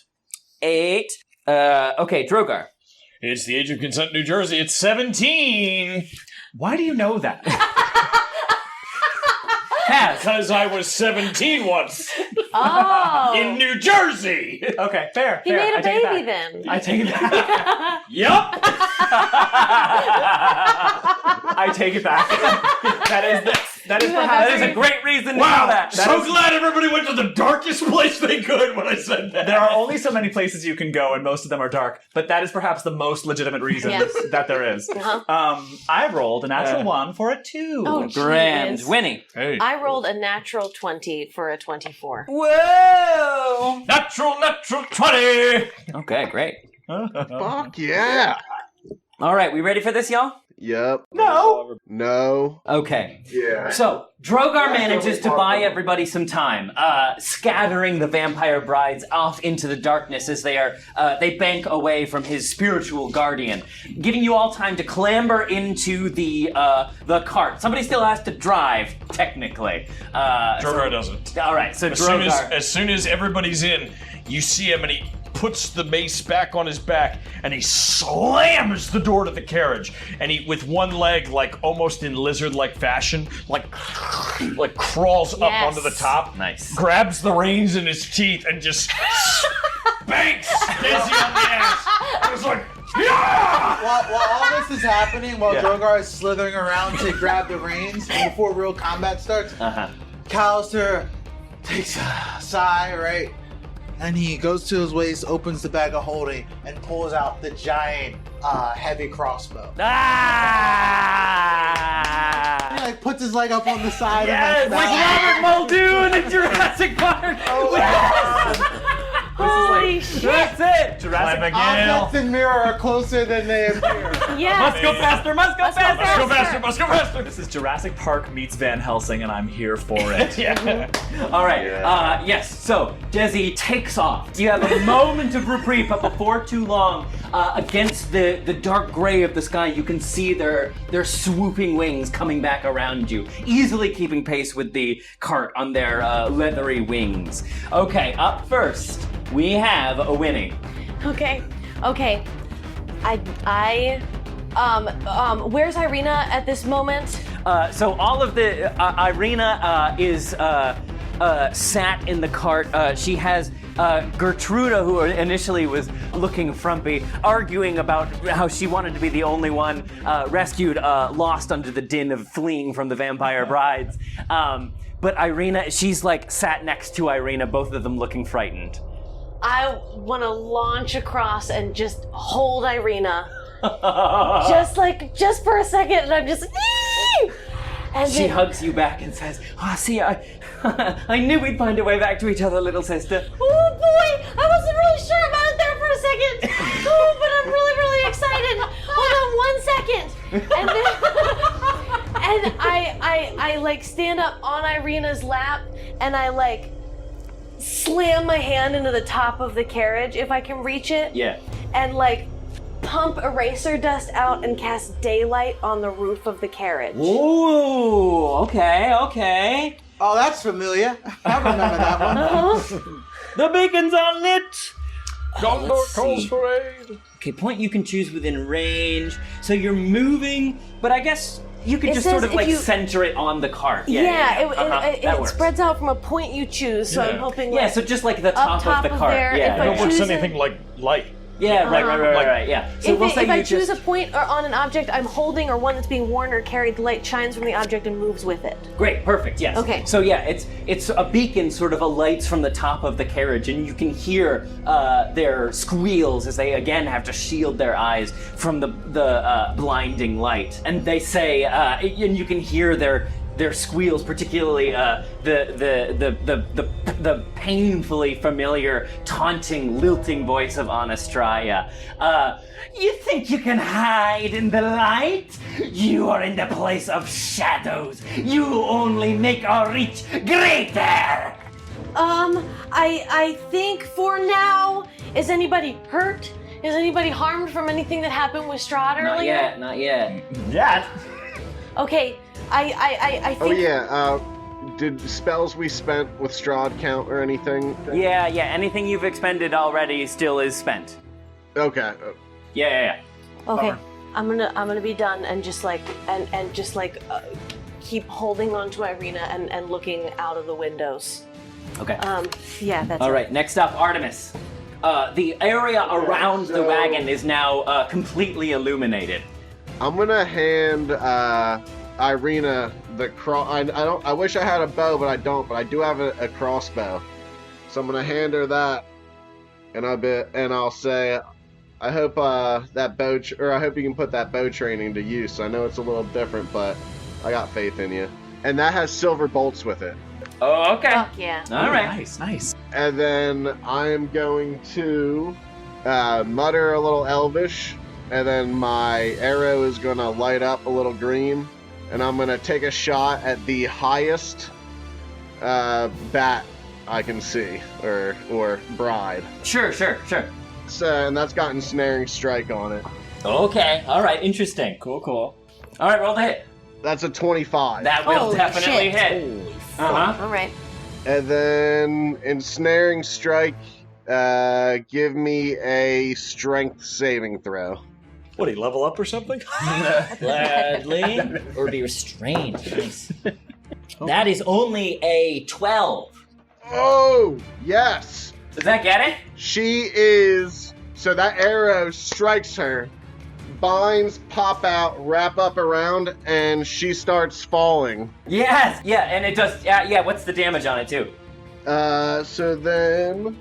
8. Okay, Drogar. It's the age of consent, New Jersey. It's 17. Why do you know that? Because I was 17 once Oh. in New Jersey. Okay, fair. He fair. made I a take it baby back. then. I take it back. Yup. I take it back. That is a great reason to Wow. know that. So glad everybody went to the darkest place they could when I said that. There are only so many places you can go, and most of them are dark. But that is perhaps the most legitimate reason Yes. that there is. Uh-huh. I rolled a natural 1 for a 2. Oh, Grand. jeez. Winnie. Hey. I rolled a natural 20 for a 24. Whoa! Natural 20. Okay, great. Fuck yeah. All right, we ready for this, y'all? Yep. No. Okay. Yeah. So, Drogar manages to buy everybody some time, scattering the vampire brides off into the darkness as they bank away from his spiritual guardian, giving you all time to clamber into the cart. Somebody still has to drive, technically. Drogar doesn't. All right, so As soon as everybody's in, you see him and he puts the mace back on his back and he slams the door to the carriage, and he, with one leg, like almost in lizard-like fashion, like crawls up onto the top, grabs the reins in his teeth and just banks Desi on the ass. I was like, yeah! While all this is happening, while Drogar is slithering around to grab the reins, and before real combat starts, Callister takes a sigh, right? And he goes to his waist, opens the bag of holding, and pulls out the giant, heavy crossbow. He like puts his leg up on the side. Yes, like Robert Muldoon in Jurassic Park. Holy shit! That's it. Jurassic Objects in mirror are closer than they appear. Yeah. Must go faster. Must go faster. This is Jurassic Park meets Van Helsing, and I'm here for it. All right. Yes. So Desi takes off. You have a moment of reprieve, but before too long, against the dark gray of the sky, you can see their swooping wings coming back around you, easily keeping pace with the cart on their leathery wings. Okay. Up first, we have a Winnie. Okay. Where's Irena at this moment? So all of the Irena is sat in the cart. She has Gertruda, who initially was looking frumpy, arguing about how she wanted to be the only one rescued, lost under the din of fleeing from the vampire brides. But Irena, she's like sat next to Irena, both of them looking frightened. I want to launch across and just hold Irena. just for a second, and I'm just... And she hugs you back and says, see, I knew we'd find a way back to each other, little sister. Oh boy, I wasn't really sure about it there for a second. Oh, but I'm really, really excited. Hold on 1 second. And then, I like stand up on Irena's lap, and I like slam my hand into the top of the carriage if I can reach it. Yeah. And like pump eraser dust out and cast daylight on the roof of the carriage. Ooh, okay. Oh, that's familiar. I remember that one. The beacons are lit. Gondor calls for aid. Okay, point you can choose within range. So you're moving, but I guess you could just sort of like center it on the cart. It spreads out from a point you choose, so I'm hoping like so just like the top of the cart. There, It works anything like light. Yeah, right, yeah. So if I choose a point or on an object I'm holding or one that's being worn or carried, the light shines from the object and moves with it. Great, perfect, yes. Okay. So yeah, it's a beacon sort of alights from the top of the carriage, and you can hear their squeals as they again have to shield their eyes from the blinding light. And they say, and you can hear their squeals, particularly the painfully familiar, taunting, lilting voice of Anastraya. You think you can hide in the light? You are in the place of shadows. You only make our reach greater. I think for now, is anybody hurt? Is anybody harmed from anything that happened with Strahd earlier? Not yet. Okay. I think... Oh yeah, did spells we spent with Strahd count or anything? Yeah, anything you've expended already still is spent. Okay. Yeah. Okay, I'm gonna be done and just like keep holding on to Irena and looking out of the windows. Okay. That's all right. Next up, Artemis. The area around the wagon is now completely illuminated. I'm gonna hand Irena the I wish I had a bow, but I don't. But I do have a crossbow, so I'm gonna hand her that, and I'll say, I hope that bow, or I hope you can put that bow training to use. I know it's a little different, but I got faith in you. And that has silver bolts with it. Oh, okay. Fuck yeah. All right. Nice. And then I'm going to mutter a little Elvish and then my arrow is going to light up a little green, and I'm going to take a shot at the highest bat I can see, or bride. Sure. So, and that's got ensnaring strike on it. Okay, alright, interesting. Cool. Alright, roll the hit. That's a 25. That will Holy definitely shit. hit. Uh-huh. All right. And then ensnaring strike, give me a strength saving throw. What, do you level up or something? Gladly. Or be restrained. Nice. That is only a 12. Oh, yes. Does that get it? She is... So that arrow strikes her, binds pop out, wrap up around, and she starts falling. Yes! Yeah, and it does... Yeah, what's the damage on it, too? So then,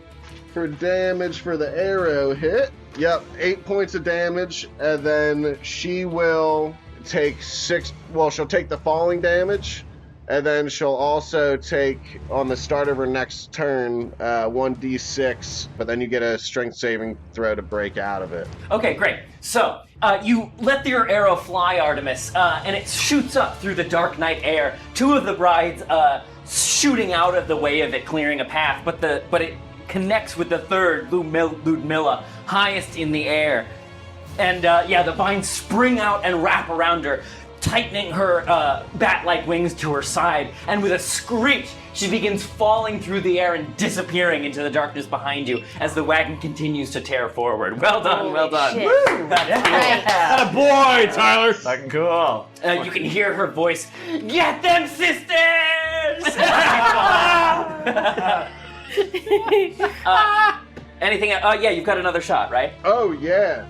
for damage for the arrow hit, 8 points of damage, and then she will take 6... Well, she'll take the falling damage, and then she'll also take, on the start of her next turn, 1d6, but then you get a strength saving throw to break out of it. Okay, great. So, you let your arrow fly, Artemis, and it shoots up through the dark night air. Two of the brides shooting out of the way of it, clearing a path, but it connects with the third, Ludmilla, highest in the air. And the vines spring out and wrap around her, tightening her bat-like wings to her side, and with a screech, she begins falling through the air and disappearing into the darkness behind you as the wagon continues to tear forward. Well done, well done. Shit. Woo! Atta boy, Tyler! Fucking cool. You can hear her voice, "Get them, sisters!" Anything? You've got another shot, right? Oh, yeah.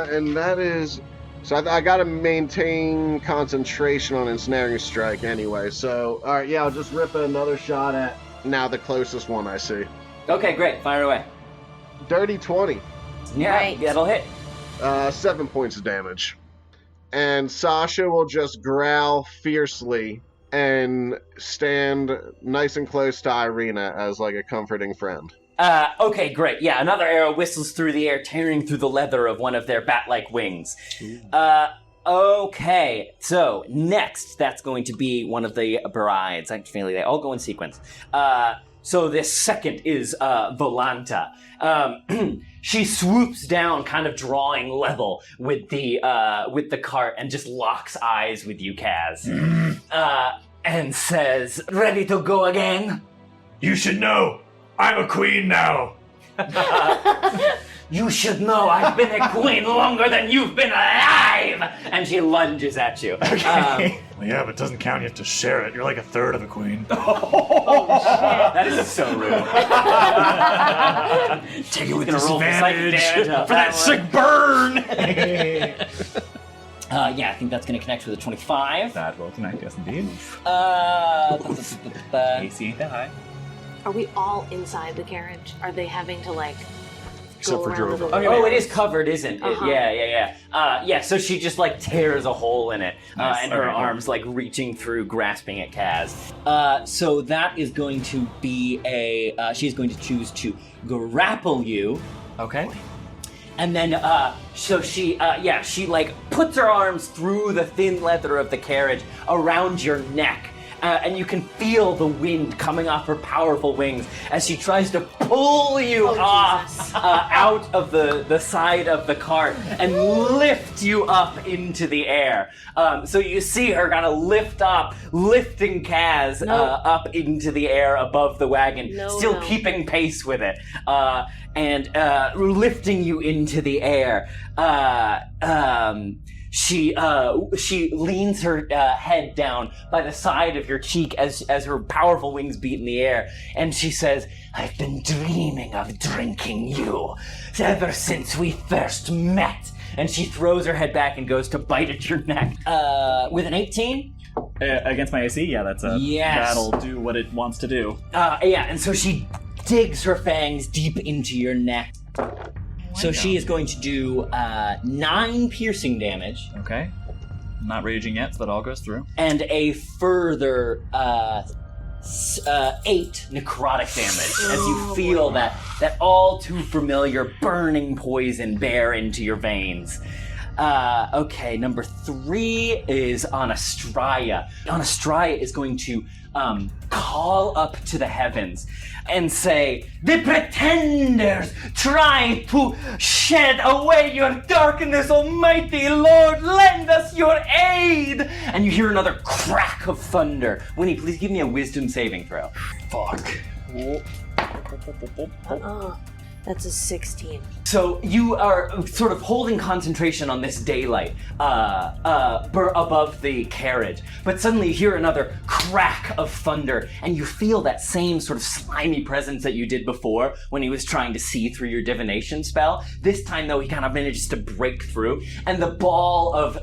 And that is... So I gotta maintain concentration on ensnaring strike anyway. So, alright, I'll just rip another shot at now the closest one I see. Okay, great. Fire away. Dirty 20. Yeah, Right. that'll hit. 7 points of damage. And Sasha will just growl fiercely and stand nice and close to Irena as like a comforting friend. Okay, great. Yeah, another arrow whistles through the air, tearing through the leather of one of their bat-like wings. Okay, so next, that's going to be one of the brides. Actually, they all go in sequence. So this second is Volanta. She swoops down, kind of drawing level with the cart, and just locks eyes with you, Kaz, and says, "Ready to go again?" You should know, I'm a queen now. You should know I've been a queen longer than you've been alive! And she lunges at you. Well, yeah, but it doesn't count. You have to share it. You're like a third of a queen. That is so rude. Take it with Gonna roll for psychic disadvantage damage for that sick burn. I think that's going to connect with a 25. That will connect, yes indeed. AC ain't that high. Are we all inside the carriage? Are they having to Except go for around Drogar. the Oh, it is covered, isn't it? Uh-huh. Yeah. So she just tears a hole in it, Nice. and her Okay, cool. arms reaching through, grasping at Kaz. So that is going to be she's going to choose to grapple you. Okay. And then, she puts her arms through the thin leather of the carriage around your neck. And you can feel the wind coming off her powerful wings as she tries to pull you off out of the side of the cart and lift you up into the air. So you see her kind of lifting Kaz up into the air above the wagon, still keeping pace with it. And lifting you into the air. She leans her head down by the side of your cheek as her powerful wings beat in the air, and she says, "I've been dreaming of drinking you ever since we first met." And she throws her head back and goes to bite at your neck. With an 18? Against my AC? Yeah, that's Yes. that'll do what it wants to do. And so she digs her fangs deep into your neck. So she is going to do 9 piercing damage. Okay. I'm not raging yet, so that all goes through. And a further 8 necrotic damage as you feel that all too familiar burning poison bear into your veins. Okay, number 3 is Anastraya. Anastraya is going to call up to the heavens and say, "The pretenders try to shed away your darkness, almighty Lord, lend us your aid!" And you hear another crack of thunder. Winnie, please give me a wisdom saving throw. Fuck. That's a 16. So you are sort of holding concentration on this daylight above the carriage, but suddenly you hear another crack of thunder, and you feel that same sort of slimy presence that you did before when he was trying to see through your divination spell. This time, though, he kind of manages to break through, and the ball of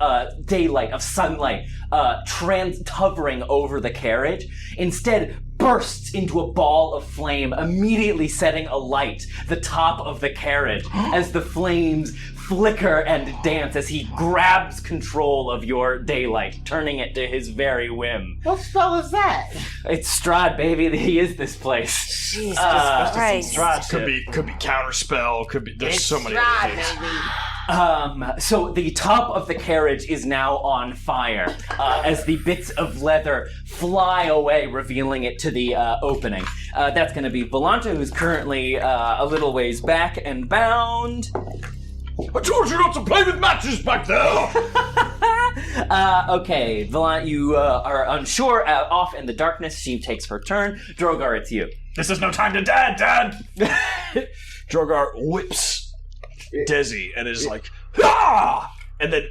daylight, of sunlight, hovering over the carriage, instead bursts into a ball of flame, immediately setting alight the top of the carriage as the flames flicker and dance as he grabs control of your daylight, turning it to his very whim. What spell is that? It's Strahd, baby. He is this place. Jesus Christ. Could be counterspell. Could be. There's so many other things. So the top of the carriage is now on fire as the bits of leather fly away, revealing it to the opening. That's going to be Volanta, who's currently a little ways back and bound. I told you not to play with matches back there! Okay, Volanta, you are unsure, off in the darkness. She takes her turn. Drogar, it's you. This is no time to Dad! Drogar whips Desi and is like, ah! And then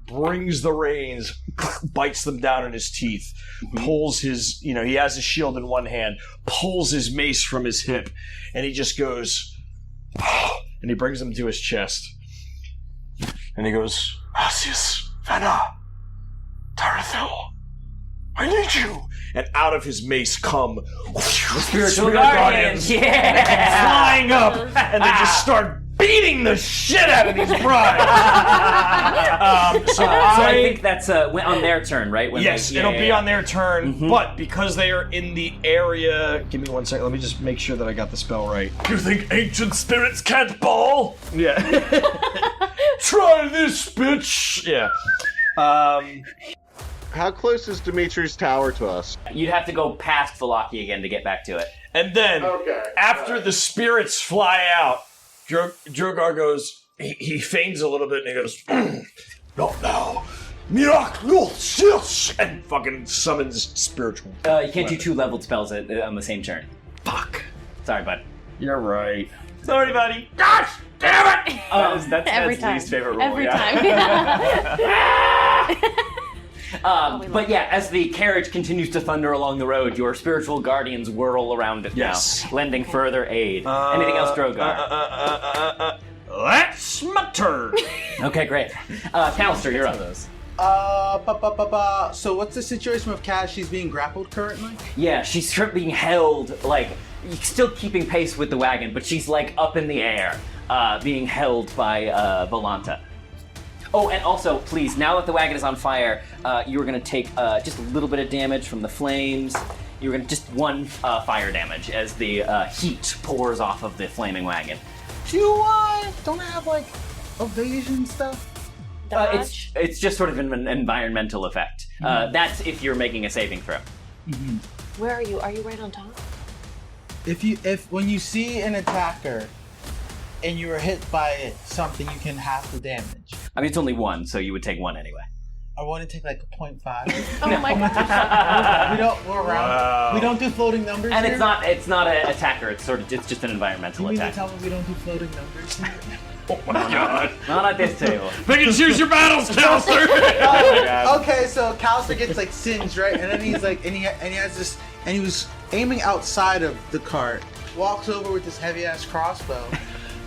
brings the reins, bites them down in his teeth, pulls his, he has his shield in one hand, pulls his mace from his hip, and he just goes, and he brings them to his chest. And he goes, Asius, Vanna, Tarathil, I need you. And out of his mace come Spiritual Guardians, flying up, and they just start beating the shit out of these brides. So I think that's on their turn, right? When it'll be on their turn, but because they are in the area... Give me 1 second, let me just make sure that I got the spell right. You think ancient spirits can't ball? Yeah. Try this, bitch! Yeah. How close is Dimitri's tower to us? You'd have to go past Velaki again to get back to it. And then, after the spirits fly out, Drogar goes, he feigns a little bit and he goes, not now, miraculous, and fucking summons spiritual. You can't do 2 leveled spells on the same turn. Fuck. Sorry, bud. You're right. Sorry, buddy. Gosh damn it! That's Every Ned's time. least favorite rule. Every time. But yeah, as the carriage continues to thunder along the road, your spiritual guardians whirl around it now, lending further aid. Anything else, Drogar? That's my turn. Okay, great. Callister, you're up. So what's the situation with Kaz? She's being grappled currently? Yeah, she's being held, still keeping pace with the wagon, but she's, up in the air, being held by Volanta. Oh, and also, please, now that the wagon is on fire, you're going to take just a little bit of damage from the flames. You're going to just 1 fire damage as the heat pours off of the flaming wagon. Don't I have, evasion stuff? It's just sort of an environmental effect. That's if you're making a saving throw. Mm-hmm. Where are you? Are you right on top? When you see an attacker and you are hit by something, you can half the damage. I mean, it's only 1, so you would take 1 anyway. I want to take a 0.5. Oh my gosh. We're around. We don't do floating numbers. And here? it's not an attacker. It's just an environmental You mean to attack. tell me we don't do floating numbers? Oh my god. Not at this table. Pick and choose your battles, Callister! Okay, so Callister gets singed, right? And then he's and he has this, and he was aiming outside of the cart, walks over with this heavy ass crossbow,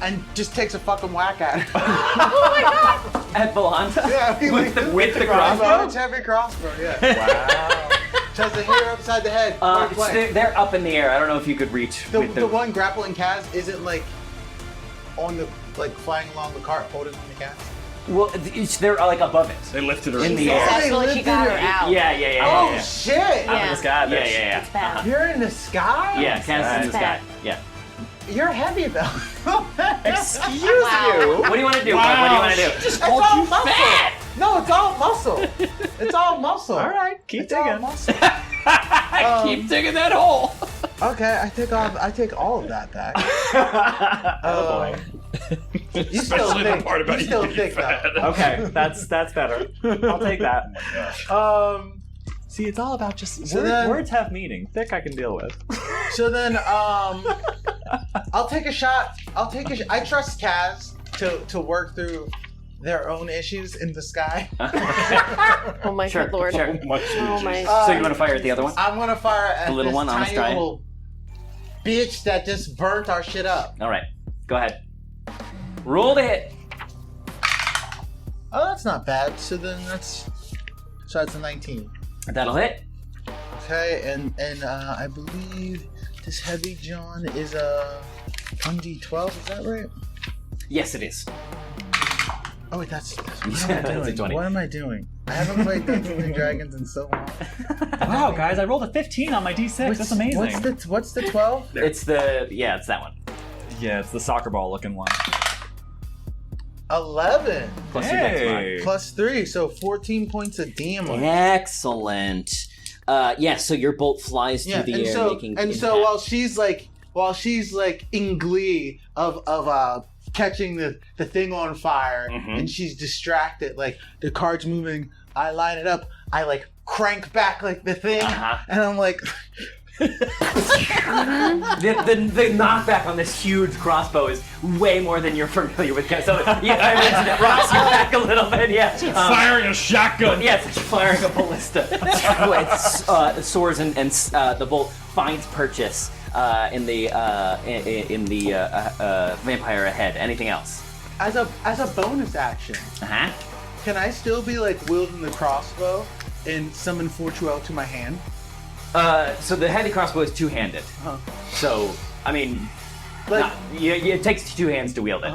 and just takes a fucking whack at him. Oh my god! At Volanta? Yeah, with the crossbow? It's heavy crossbow, yeah. Wow. Tries to hit her upside the head. They're up in the air. I don't know if you could reach. The one grappling Kaz isn't on the flying along the cart, holding on the Kaz. Well, they're above it. They lifted her in the air. That's what she got her out. Yeah. Oh shit! Yeah. Out in the sky. It's bad. You're in the sky? Yeah, Kaz is in the sky. Yeah. You're heavy though. Excuse you. What do you want to do? What do you want to do? It's all muscle. Fat. No, it's all muscle. It's all muscle. All right, keep It's all digging. muscle. Keep digging that hole. Okay, I take all of that back. Oh boy. You still Especially the thick. part about You still you being thick though. fat. Okay, that's better. I'll take that. See, it's all about just words have meaning. Thick I can deal with. So then, I'll take a shot. I trust Kaz to work through their own issues in the sky. Oh my Sure, good lord. sure. Oh my. So you want to fire at the other one? I'm gonna fire at The little this one on the tiny stride? little bitch that just burnt our shit up. All right, go ahead. Roll to hit. Oh, that's not bad. So that's a 19. That'll hit. Okay, and I believe this heavy John is a 1d12. Is that right? Yes, it is. Oh wait, that's what That's am I a doing? 20. What am I doing? I haven't played Dungeons and Dragons in so long. Wow, guys, I rolled a 15 on my D6. That's amazing. What's the 12? It's it's that one. Yeah, it's the soccer ball looking one. 11 Plus your dex mod. plus 3, so 14 points of damage. Excellent. Yeah, so your bolt flies through the air, making so impact. while she's like in glee of catching the thing on fire, and she's distracted, like the card's moving, I line it up, I like crank back like the thing, and I'm like. The knockback on this huge crossbow is way more than you're familiar with. So yeah, I mentioned it rocks you back a little bit. Yeah, Firing a shotgun. yeah, it's like firing a ballista. It soars and the bolt finds purchase in the vampire ahead. Anything else? As a bonus action, can I still be like wielding the crossbow and summon Fortuel to my hand? So the heavy crossbow is two-handed. So I mean, it takes two hands to wield it.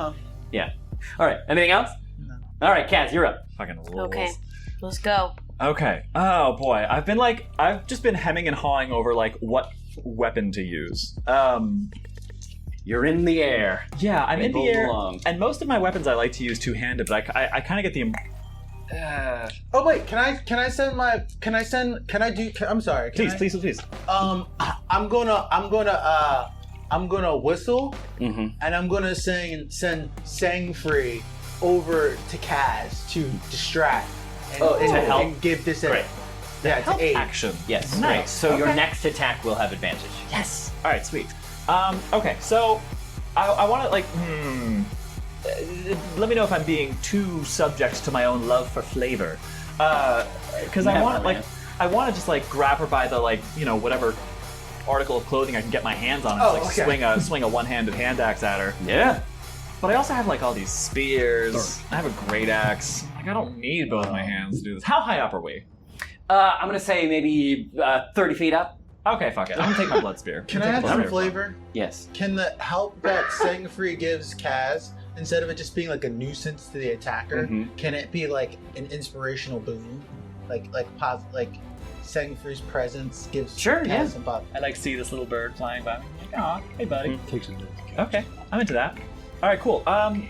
Yeah. All right. Anything else? No. All right, Kaz, you're up. Fucking rules. Okay, let's go. Okay. Oh boy, I've just been hemming and hawing over like what weapon to use. You're in the air. Yeah, I'm in the both air, belong. and most of my weapons I like to use two-handed, but I kind of get the. Oh wait, can I do? I'm sorry. Please. I'm gonna whistle, and I'm gonna send Sang Free over to Kaz to distract and, to help? and give this a Great. to aid. Action. Yes. Nice. Right. So your Okay. next attack will have advantage. Yes. All right. Sweet. Okay. So I want to like. Let me know if I'm being too subject to my own love for flavor, because I want to just like grab her by the whatever article of clothing I can get my hands on and swing a one-handed hand axe at her. Yeah. But I also have like all these spears. I have a great axe. Like I don't need both my hands to do this. How high up are we? I'm gonna say maybe 30 feet up. Okay, fuck it. I'm gonna take my blood spear. Can I add some flavor? Yes. Can the help that Sang Free gives Kaz, instead of it just being like a nuisance to the attacker, can it be like an inspirational boon? Like Sang Free's presence gives Kaz some pop. I like see this little bird flying by me. Like, aw, hey buddy. Takes a note. Okay, I'm into that. All right, cool.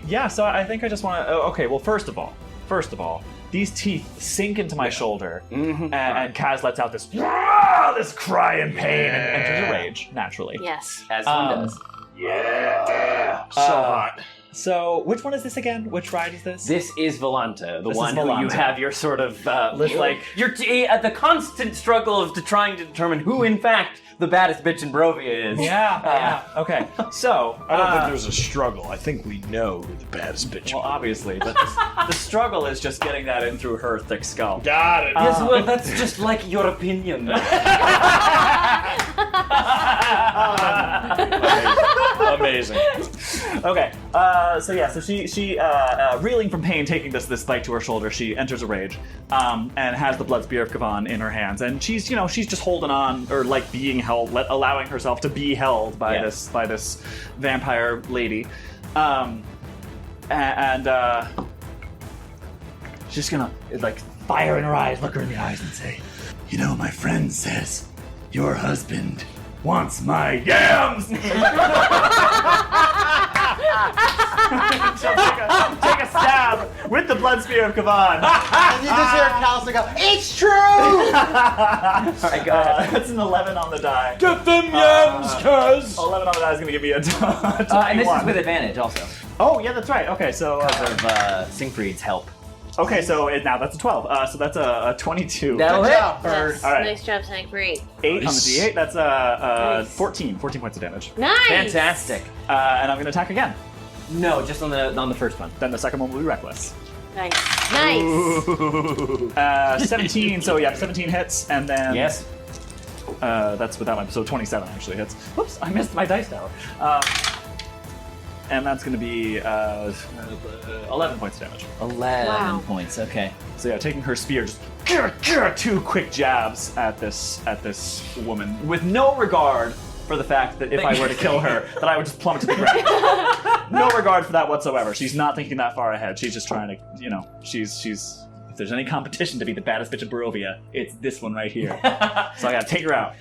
Yeah, so I think I just want to. Okay, well, first of all, these teeth sink into my shoulder, and Kaz lets out this cry in pain and enters a rage naturally. Yes. As one does. So hot. So, which one is this again? Which ride is this? This is Volanta, the This one is who you Volanta. have your sort of like you're the constant struggle of trying to determine who, in fact, the baddest bitch in Barovia is. Yeah. Okay. So, I don't think there's a struggle. I think we know who the baddest bitch well, is. obviously, but the struggle is just getting that in through her thick skull. Got it. Yes, well, that's just like your opinion. Amazing. Okay. So she reeling from pain, taking this bite to her shoulder, she enters a rage, and has the blood spear of Kavan in her hands, and she's just holding on, or like being held, allowing herself to be held by this vampire lady, and she's gonna like fire in her eyes, look her in the eyes, and say, "You know, my friend says your husband wants my yams. She'll take a stab with the blood spear of Kavan. And you just hear Callister go, "It's true!" Alright, go ahead. That's an 11 on the die. Get them yams, cuz! 11 on the die is going to give me a 21. And this is with advantage also. Oh, yeah, that's right. Okay, so... Because of Siegfried's help. Okay, so now that's a 12. So that's a 22. That'll hit. Yes. All right. Nice job, Siegfried. 8 on the D8. That's Nice. 14 points of damage. Nice. Fantastic. And I'm going to attack again. No, just on the first one. Then the second one will be reckless. Nice. Nice. 17. So yeah, 17 hits, and then Yes. That's without my 27 actually hits. Whoops, I missed my dice tower. And that's going to be 11 points of damage. 11 Wow. points. Okay. So yeah, taking her spear, just 2 quick jabs at this woman, with no regard for the fact that if I were to kill her, that I would just plummet to the ground. No regard for that whatsoever. She's not thinking that far ahead. She's just trying to, she's. If there's any competition to be the baddest bitch of Barovia, it's this one right here. So I gotta take her out.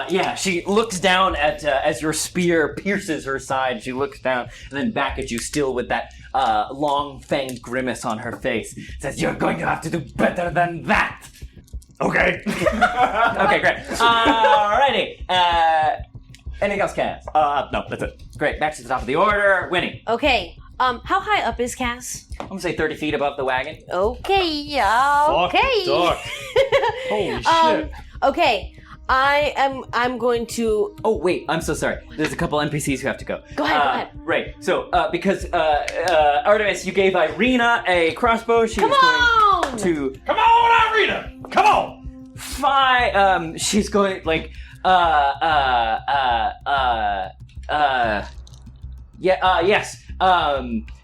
Yeah, she looks down at as your spear pierces her side. She looks down and then back at you, still with that long fanged grimace on her face. Says, "You're going to have to do better than that." Okay. Okay, great. Alrighty. Anything else, Cass? No, that's it. Great. Back to the top of the order. Winnie. Okay. How high up is Cass? I'm gonna say 30 feet above the wagon. Okay. Fuck Okay. the duck. Holy shit. Okay. I'm going to. Oh wait, I'm so sorry. There's a couple NPCs who have to go. Go ahead. Right. So because Artemis, you gave Irena a crossbow. She was on! going to Come on, Irena! Come on! she's going like yes.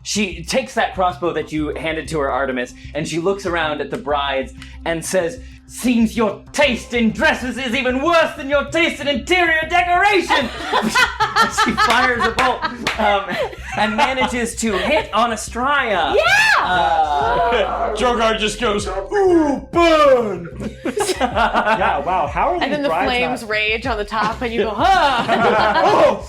She takes that crossbow that you handed to her, Artemis, and she looks around at the brides and says, "Seems your taste in dresses is even worse than your taste in interior decoration." She fires a bolt and manages to hit on Astraya. Yeah! Drogar just goes, "Ooh, burn!" Yeah, wow. How are these And then the brides flames not... rage on the top, and you go, huh!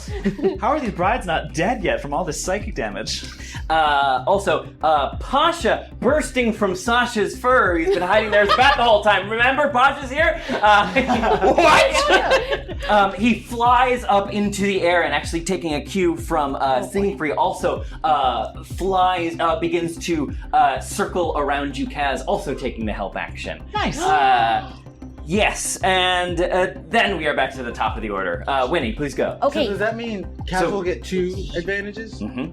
How are these brides not dead yet from all this psychic damage? Also, Pasha bursting from Sasha's fur. He's been hiding there as a bat the whole time. Remember, Pasha's here? What? He flies up into the air and actually taking a cue from Siegfried also flies, begins to circle around you, Kaz, also taking the help action. Nice. Yes, and then we are back to the top of the order. Winnie, please go. Okay. So does that mean Kasle will get 2 advantages? Mm-hmm.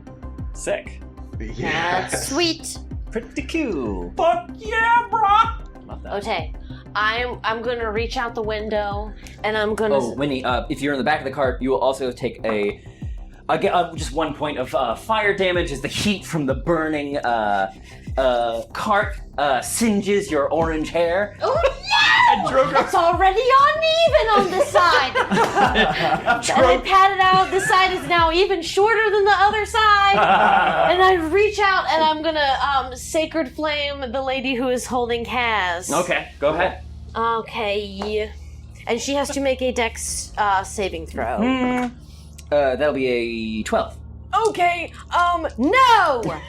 Sick. That's sweet. Pretty cool. Fuck yeah, brah! Love that. Okay. I'm gonna reach out the window, and I'm gonna. Oh, Winnie, if you're in the back of the cart, you will also take just 1 point of fire damage as the heat from the burning cart singes your orange hair. Oh yeah! It's already uneven on this side. And I pat it out. This side is now even shorter than the other side. And I reach out and I'm gonna sacred flame the lady who is holding Kaz. Okay, go ahead. Okay. And she has to make a dex saving throw. That'll be a 12. Okay, no! And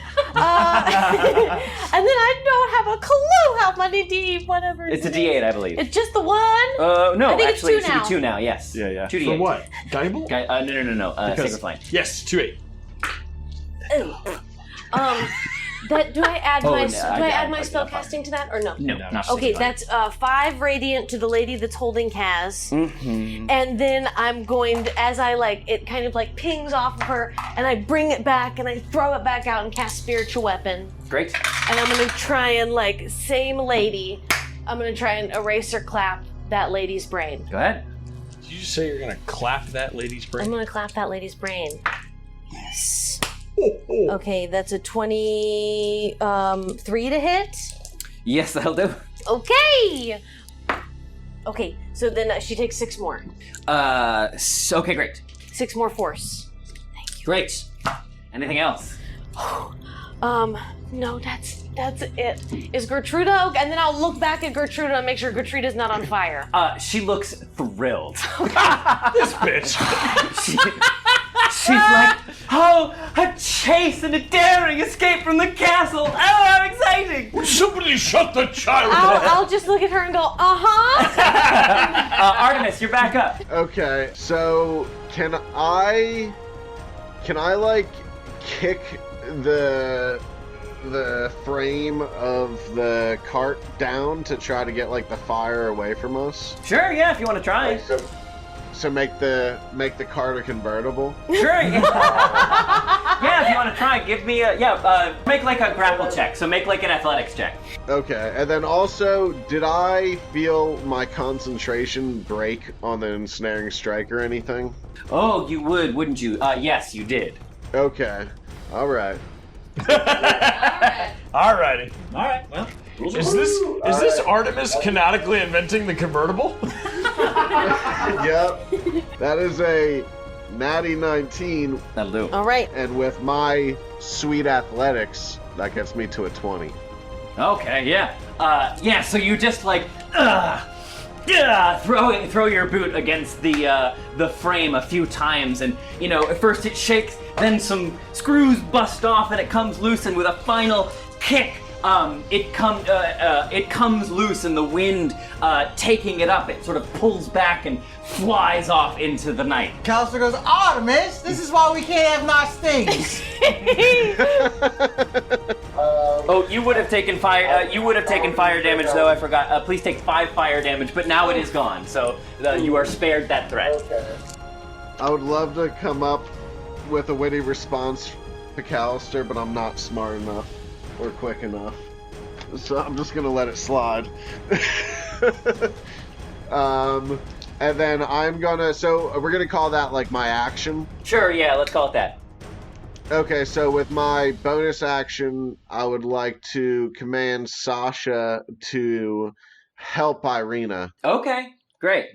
then I don't have a clue how many whatever It's a D8, I believe. It's just the one? No, I think actually, it's it 2 should now. be 2 now, yes. Yeah. 2 D8. For what? Guidable? No. Sacred Flame. Yes, 2-8. Ooh. Do I add Oh, my no, do I add my I spell got casting to that or no? No, not Okay, Sacred Flame. that's 5 radiant to the lady that's holding Kaz. Mm-hmm. And then I'm going to, as I it kind of pings off of her, and I bring it back and I throw it back out and cast spiritual weapon. Great. And I'm gonna try and same lady, I'm gonna try and erase or clap that lady's brain. Go ahead. Did you just say you're gonna clap that lady's I'm brain? gonna clap that lady's brain. Yes. Okay, that's a 23 to hit. Yes, that'll do. Okay. Okay, so then she takes 6 more. Okay, great. 6 more force. Great. Anything else? No, that's it. Is Gertruda okay? And then I'll look back at Gertruda and make sure Gertruda's not on fire. She looks thrilled. This bitch. She's like, oh, a chase and a daring escape from the castle. Oh, how exciting! Would somebody shut the child up? I'll just look at her and go, uh-huh. Artemis, you're back up. Okay, so can I like kick the frame of the cart down to try to get like the fire away from us? Sure, yeah, if you want to try. So make the cart a convertible? Sure, yeah. Yeah, if you want to try, give me make like a grapple check. So make like an athletics check. Okay, and then also, did I feel my concentration break on the ensnaring strike or anything? Oh, you would, wouldn't you? Yes, you did. Okay, alright. Alrighty. Alright, well. Is this Artemis canonically inventing the convertible? Yep, that is a natty 19. That'll do. All right. And with my sweet athletics, that gets me to a 20. Okay, yeah. So you just like, throw your boot against the frame a few times, and at first it shakes, then some screws bust off, and it comes loose, and with a final kick, it comes loose, and the wind taking it up, it sort of pulls back and flies off into the night. Callister goes, Artemis, this is why we can't have nice things. Oh, you would have taken fire. You would have taken fire damage, though. I forgot. Please take 5 fire damage, but now it is gone, so you are spared that threat. Okay. I would love to come up with a witty response to Callister, but I'm not smart enough or quick enough, so I'm just gonna let it slide. And then so we're gonna call that like my action. Sure, yeah, let's call it that. Okay, so with my bonus action, I would like to command Sasha to help Irena. Okay, great.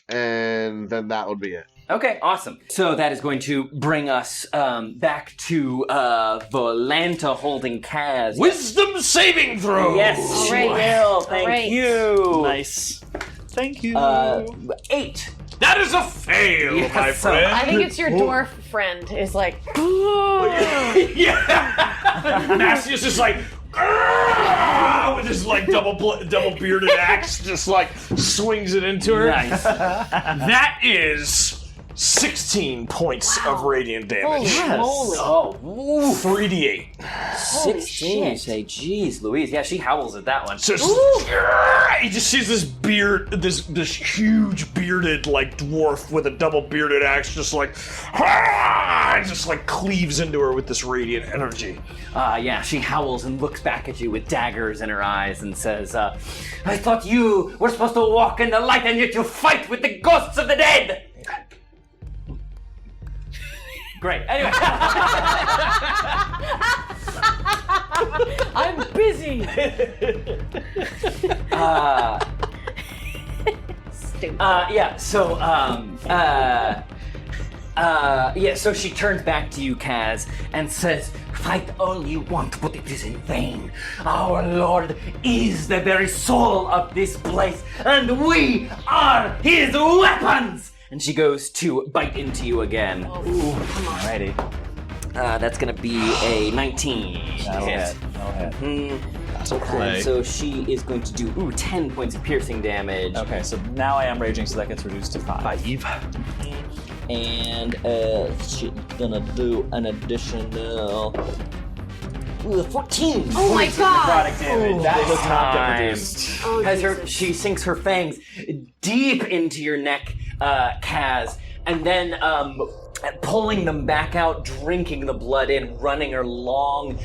And then that would be it. Okay, awesome. So that is going to bring us back to Volanta holding Kaz. Wisdom saving throw! Yes, All she right. will. Thank All right. you. Nice. Thank you. 8. That is a fail, Yes, my so friend. I think it's your dwarf friend is like, Yeah. Nastius is like, with his like double bearded axe, just like swings it into her. Nice. That is 16 points of radiant damage. holy moly. Oh, 3d8. 16, you shit. say. Jeez, Louise. Yeah, she howls at that one. Just, he just sees this beard, this huge bearded like dwarf with a double bearded axe, just like, just like cleaves into her with this radiant energy. Yeah, she howls and looks back at you with daggers in her eyes and says, I thought you were supposed to walk in the light and yet you fight with the ghosts of the dead! Great, anyway. I'm busy. Stupid. So she turns back to you, Kaz, and says, fight all you want, but it is in vain. Our Lord is the very soul of this place, and we are his weapons! And she goes to bite into you again. Oh, Alrighty. That's gonna be a 19. That'll hit. And so she is going to do 10 points of piercing damage. Okay, so now I am raging, so that gets reduced to 5. And she's gonna do an additional 14. Oh my god. Product damage. That this does not get time. reduced. Oh, As Jesus. she sinks her fangs deep into your neck, Kaz, and then pulling them back out, drinking the blood in, running her long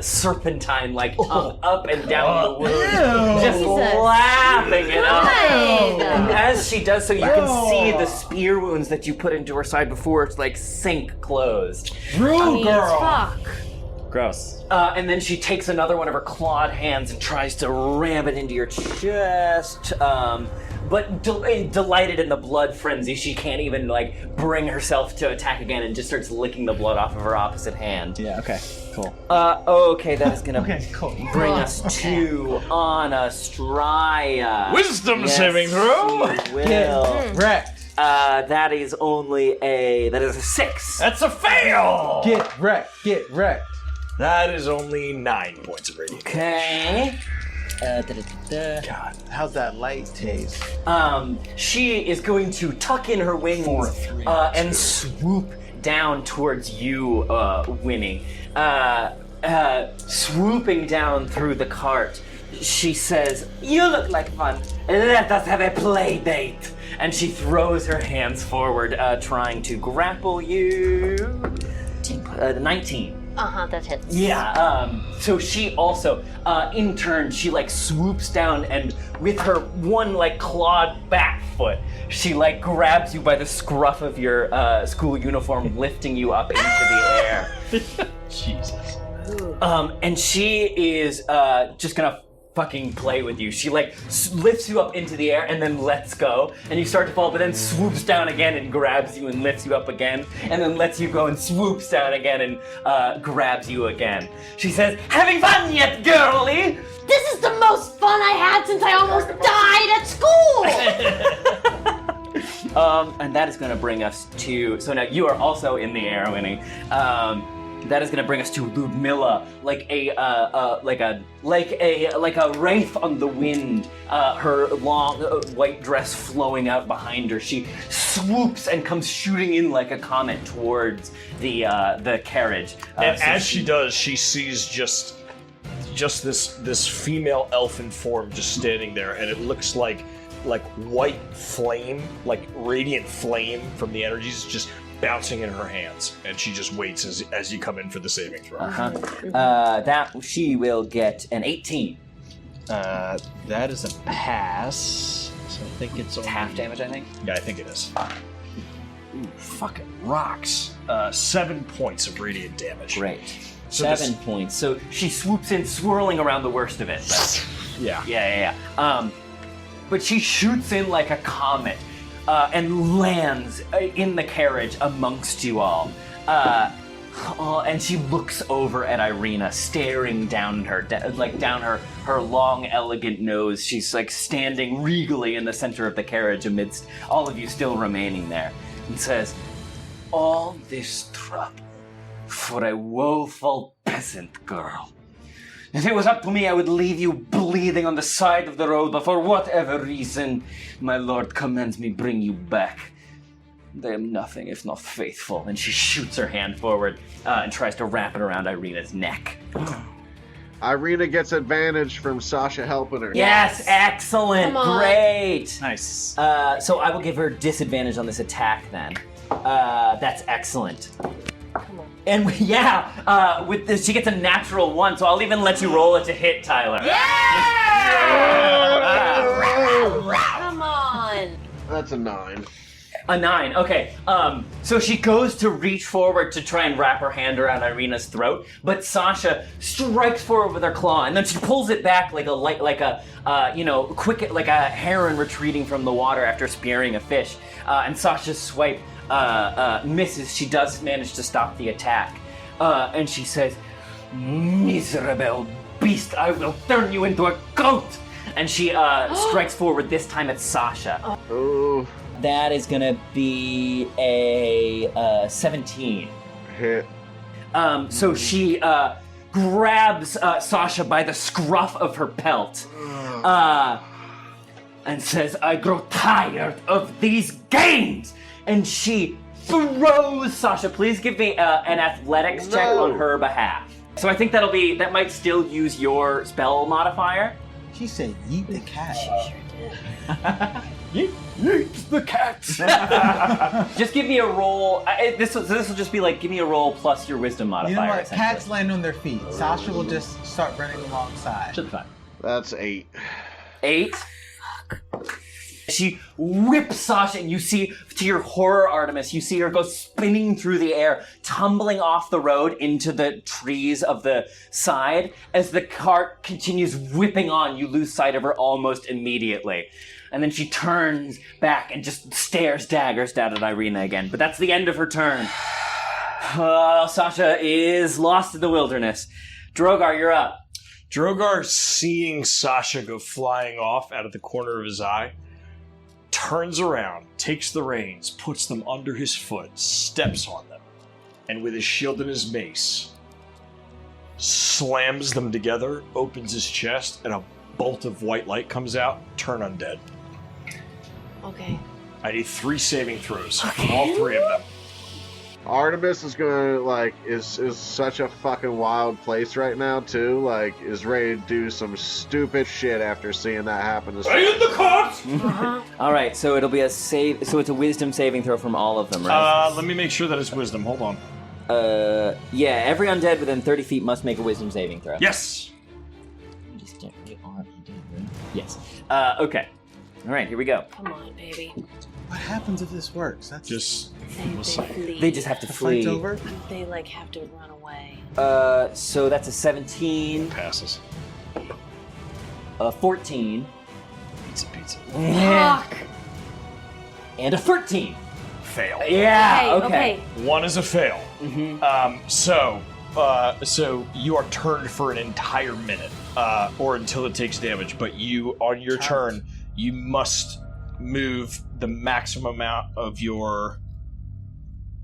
serpentine-like tongue up and down the wound, just Jesus. lapping it up. God. And as she does so, you can see the spear wounds that you put into her side before like sink closed. Mean as fuck. Gross. And then she takes another one of her clawed hands and tries to ram it into your chest. but delighted in the blood frenzy, she can't even like bring herself to attack again, and just starts licking the blood off of her opposite hand. Yeah. Okay. Cool. Okay, that is gonna cool. bring us to Anna Straya. Wisdom saving throw. She will. Wrecked. That is a 6. That's a fail. Get wrecked. That is only 9 points of radiant. Okay. God, how's that light taste? She is going to tuck in her wings and swoop down towards you, Winnie. Swooping down through the cart, she says, "You look like fun. Let us have a play date." And she throws her hands forward, trying to grapple you. 19. That hits. Yeah, so she also, in turn, she like swoops down and with her one like clawed back foot, she like grabs you by the scruff of your school uniform, lifting you up into the air. Jesus. And she is just gonna fucking play with you. She like lifts you up into the air and then lets go, and you start to fall, but then swoops down again and grabs you and lifts you up again, and then lets you go and swoops down again and grabs you again. She says, "Having fun yet, girlie?" This is the most fun I had since I almost died at school! And that is going to bring us to. So now you are also in the air, Winnie. That is going to bring us to Ludmilla, like a wraith on the wind. Her long white dress flowing out behind her. She swoops and comes shooting in like a comet towards the carriage. And as she does, she sees just this female elfin form just standing there, and it looks like white flame, like radiant flame from the energies, just bouncing in her hands, and she just waits as you come in for the saving throw. That she will get an 18. That is a pass. So I think it's only Half damage, I think. Yeah, I think it is. Ooh, fucking rocks. 7 points of radiant damage. Great. So 7 points. So she swoops in, swirling around the worst of it. But Yeah. But she shoots in like a comet and lands in the carriage amongst you all. And she looks over at Irena, staring down her, down her long, elegant nose. She's like standing regally in the center of the carriage amidst all of you still remaining there, and says, "All this trouble for a woeful peasant girl. If it was up to me, I would leave you bleeding on the side of the road, but for whatever reason, my lord commands me bring you back. I am nothing if not faithful." And she shoots her hand forward and tries to wrap it around Irena's neck. Irena gets advantage from Sasha helping her. Yes, excellent, Come on. great. Nice. So I will give her disadvantage on this attack then. That's excellent. Come on. And with this, she gets a natural 1, so I'll even let you roll it to hit, Tyler. Come on! That's a 9. A 9, okay. So she goes to reach forward to try and wrap her hand around Irena's throat, but Sasha strikes forward with her claw, and then she pulls it back like a heron retreating from the water after spearing a fish. And Sasha's swipe misses. She does manage to stop the attack, and she says, "Miserable beast! I will turn you into a goat!" And she strikes forward. This time at Sasha. Oh, That is gonna be a 17. hit. So she grabs Sasha by the scruff of her pelt and says, "I grow tired of these games." And she throws Sasha. Please give me an athletics check No. on her behalf. So I think that might still use your spell modifier. She said, "Yeet the cat." Yeet the cat! Just give me a roll. This will just be like, give me a roll plus your wisdom modifier. You know what? essentially. Cats land on their feet. Sasha will just start running alongside. Should be fine. That's 8. 8. She whips Sasha, and you see, to your horror, Artemis, you see her go spinning through the air, tumbling off the road into the trees of the side. As the cart continues whipping on, you lose sight of her almost immediately. and then she turns back and just stares daggers down at Irena again. But that's the end of her turn. Sasha is lost in the wilderness. Drogar, you're up. Drogar, seeing Sasha go flying off out of the corner of his eye, turns around, takes the reins, puts them under his foot, steps on them, and with his shield and his mace, slams them together, opens his chest, and a bolt of white light comes out. Turn undead. Okay. I need 3 saving throws. All 3 of them. Artemis is gonna, like, is such a fucking wild place right now, too. Like, is ready to do some stupid shit after seeing that happen to Stay in the cart! All right, so it'll be a save. So it's a wisdom saving throw from all of them, right? Let me make sure that it's wisdom. Hold on. Yeah, every undead within 30 feet must make a wisdom saving throw. Yes! Yes. Okay. All right, here we go. Come on, baby. What happens if this works? That's Just... They flee. They just have to the flee. fight's over. They like have to run away. So that's a 17, passes. a 14, Pizza. Fuck. and a 13. Fail. Yeah. Okay. 1 is a fail. Mm-hmm. So you are turned for an entire minute, or until it takes damage. But you, on your turn, you must move the maximum amount of your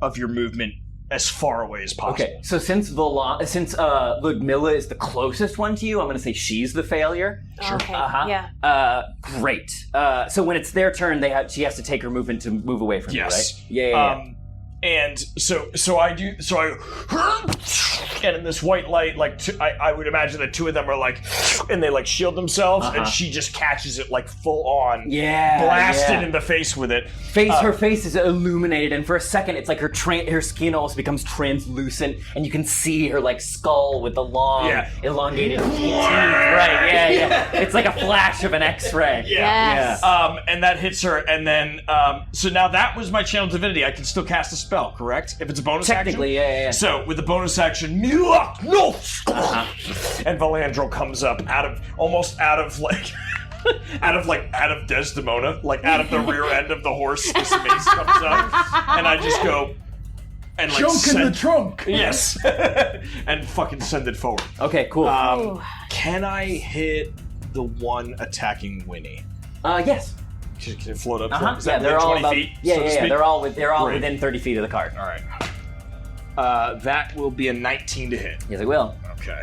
movement as far away as possible. Okay. So since Ludmilla is the closest one to you, I'm going to say she's the failure. Sure. Okay. Yeah. Great. So when it's their turn, she has to take her movement to move away from you, right? Yeah. And so I and in this white light, like I would imagine the 2 of them are like, and they like shield themselves, and she just catches it like full on, blasted in the face with it. Her face is illuminated, and for a second, it's like her skin almost becomes translucent, and you can see her like skull with the long, elongated teeth. Right? Yeah. It's like a flash of an X-ray. Yes. And that hits her, and then so now that was my channel divinity. I can still cast a spell, correct? If it's a bonus Technically, action? yeah. So with the bonus action, and Valandrel comes up out of Desdemona, like out of the rear end of the horse. This mace comes up, and I just go and like junk in the trunk. Yes, and fucking send it forward. Okay, cool. Can I hit the one attacking Winnie? Yes. Can it float up? Yeah, they're all 20 about, feet. Yeah. They're all Great. within 30 feet of the cart. All right. That will be a 19 to hit. Yes, I will. Okay.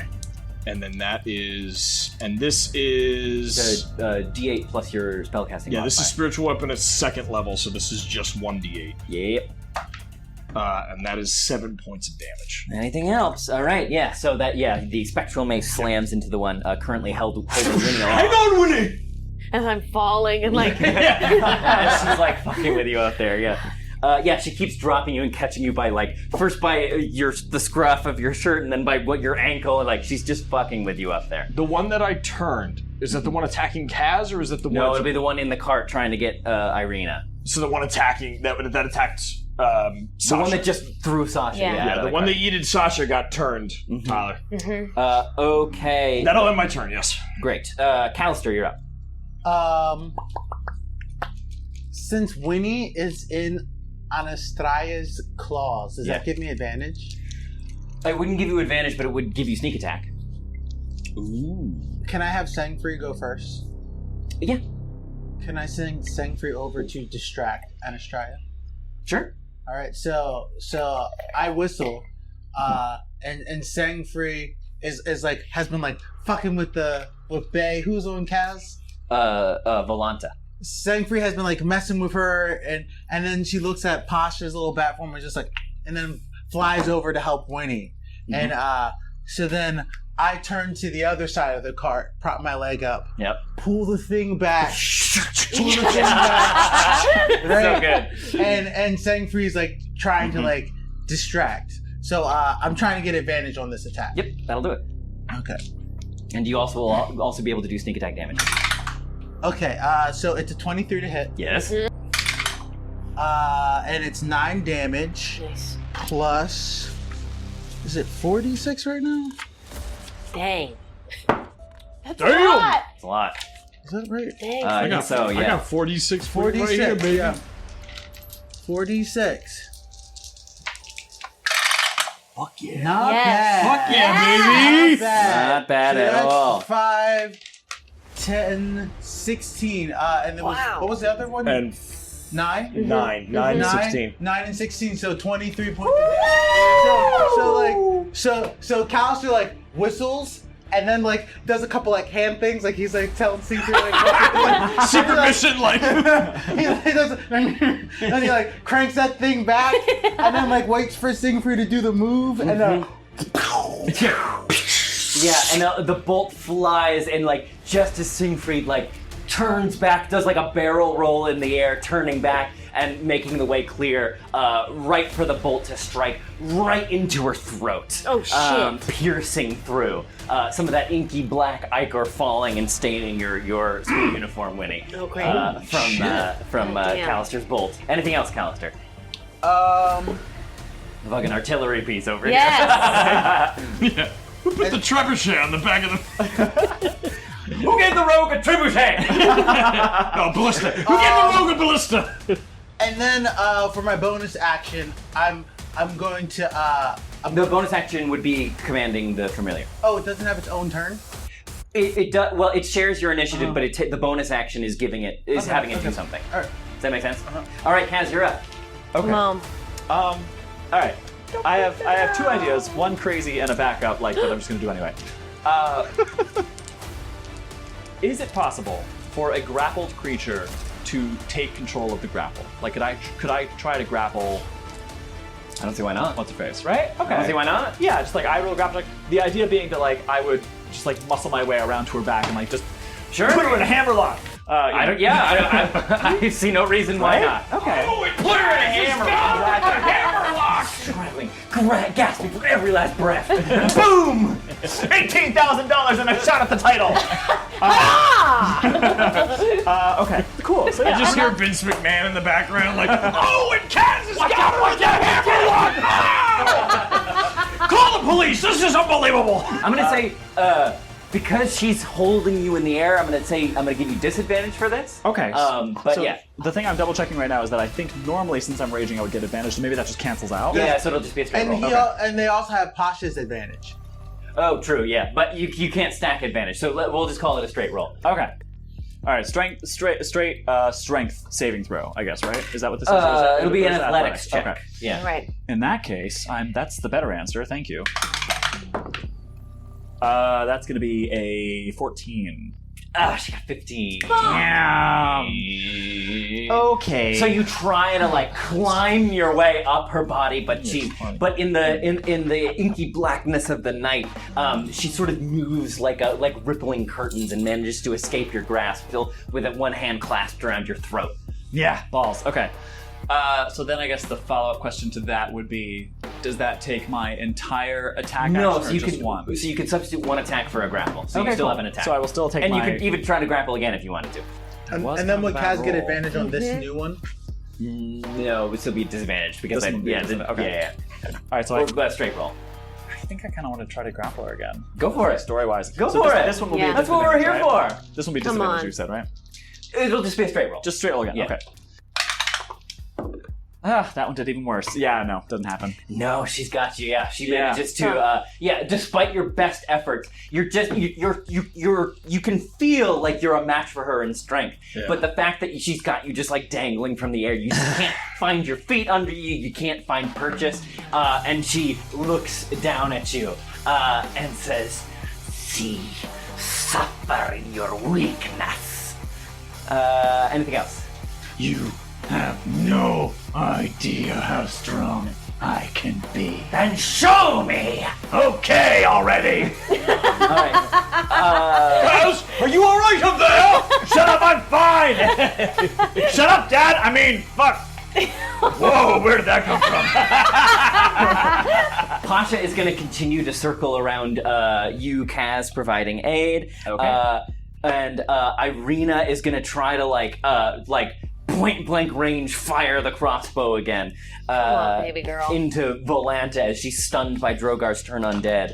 And then this is D8 plus your spellcasting. Yeah, this is spiritual weapon at 2nd level, so this is just 1d8. Yep. And that is 7 points of damage. Anything else? All right, yeah. So the spectral mace slams into the one currently holding Winnie aloft. Hang on, Winnie! As I'm falling and like... She's like fucking with you out there, yeah. She keeps dropping you and catching you by first by the scruff of your shirt and then by your ankle, and like she's just fucking with you up there. The one that I turned, is that the one attacking Kaz, or is that the one... No, it'll be the one in the cart trying to get Irena. So the one attacking, that attacked Sasha. The one that just threw Sasha. Yeah, the one that yeeted Sasha got turned, Tyler. Mm-hmm. Okay. That'll end my turn, yes. Great. Callister, you're up. Since Winnie is in Anastraya's claws, does that give me advantage? It wouldn't give you advantage, but it would give you sneak attack. Ooh. Can I have Sangfree go first? Yeah. Can I send Sangfree over to distract Anastraya? Sure. All right. So I whistle, and Sangfree is like has been like fucking with Bay. Who's on Kaz? Volanta. Sangfree has been like messing with her, and then she looks at Pasha's little bat form and just like, and then flies over to help Winnie. And so then I turn to the other side of the cart, prop my leg up, pull the thing back, right? So good. And Sangfree's like trying to like distract. So I'm trying to get advantage on this attack. Yep, that'll do it. Okay. And you also will also be able to do sneak attack damage. Okay, so it's a 23 to hit. Yes. And it's 9 damage. Nice. Plus, is it 4d6 right now? Dang. That's a Damn! lot. It's a lot. Is that right? Thanks. I think so, I yeah. got 46 for you 46, right here, baby. yeah. 46. Fuck yeah. Not Yes. bad. Fuck yeah, baby. Not bad. Not bad So at that's all. 5, 10, 16. And there was, Wow. what was the other one? And 9? 9 and 16. 9 and 16, so 23 points. So Callister like whistles and then like does a couple like hand things, like he's like telling Secret like Secret mission, like. he does, and he like cranks that thing back and then like waits for Siegfried to do the move and then Yeah, and the bolt flies, and like just as Siegfried like turns back, does like a barrel roll in the air, turning back and making the way clear, right for the bolt to strike right into her throat. Oh, shit. Piercing through. Some of that inky black ichor falling and staining your school uniform, Winnie. Oh, great. From Damn. Callister's bolt. Anything else, Callister? Fucking artillery piece over Yes. here. Yeah. Who put the trebuchet on the back of the... Who gave the rogue a trebuchet? No, ballista. Who gave the rogue a ballista? and then for my bonus action, I'm going to The bonus action would be commanding the familiar. oh, it doesn't have its own turn? It does. Well, it shares your initiative, but the bonus action is having it do something. All right. Does that make sense? All right, Kaz, you're up. Okay. Mom. All right. I have two ideas, one crazy and a backup, like that I'm just gonna do anyway. Is it possible for a grappled creature to take control of the grapple? Like, could I try to grapple? I don't see why not. What's her face? Right? Okay. I don't see why not. Yeah, just like I roll grapple. Like, the idea being that like I would just like muscle my way around to her back and like just Sure. put her in a hammerlock. I see no reason why not. Okay. Put her in a hammerlock. Struggling, gasping for every last breath. Boom! $18,000 and a shot at the title. Okay, cool. So yeah, I just hear Vince McMahon in the background, like, oh, and Kaz has got her with the hammerlock! Call the police! This is unbelievable! I'm gonna say, because she's holding you in the air, I'm gonna give you disadvantage for this. Okay. But so yeah. The thing I'm double checking right now is that I think normally since I'm raging I would get advantage, so maybe that just cancels out. Yeah, so it'll just be a straight And roll. and they also have Pasha's advantage. Oh, true, yeah. But you can't stack advantage, so we'll just call it a straight roll. Okay. All right, strength saving throw, I guess, right? Is that what this is? It'll be Or an is it athletics check. Okay. Yeah. Right. In that case, that's the better answer. Thank you. That's going to be a 14. Ah, she got 15. Okay. So you try to like climb your way up her body, but in the inky blackness of the night, she sort of moves like rippling curtains and manages to escape your grasp, still with one hand clasped around your throat. Yeah, balls. Okay. So then I guess the follow-up question to that would be, does that take my entire attack No, action so or you just can one? So you can substitute one attack for a grapple. So Okay, you still cool. have an attack. So I will still take and my... you could even try to grapple again if you wanted to. And was then kind would of a bad Kaz get roll. advantage on this new one? No, it would still be disadvantaged because This one would be disadvantaged. Okay. yeah. All right, so Or straight roll. I think I kind of want to try to grapple her again. Go for it. Story-wise. Go so for this, it. This one will Yeah. be a That's what we're here disadvantage, for. right? This one will be Come disadvantage, on. you said, right? It'll just be a straight roll. Just straight roll again. Yeah. Okay. That one did even worse. Yeah, no, doesn't happen. No, she's got you. Yeah, she Yeah. manages to. Despite your best efforts, you can feel like you're a match for her in strength. Yeah. But the fact that she's got you just like dangling from the air, you just can't find your feet under you. You can't find purchase. And she looks down at you and says, "See, suffer in your weakness." Anything else? You have no idea how strong I can be. Then show me. Okay, already. All right. Kaz, are you alright up there? Shut up, I'm fine. Shut up, Dad. I mean, fuck. Whoa, where did that come from? Pasha is going to continue to circle around you, Kaz, providing aid. Okay. And Irena is going to try to like point blank range fire the crossbow again baby girl. into Volanta as she's stunned by Drogar's turn undead.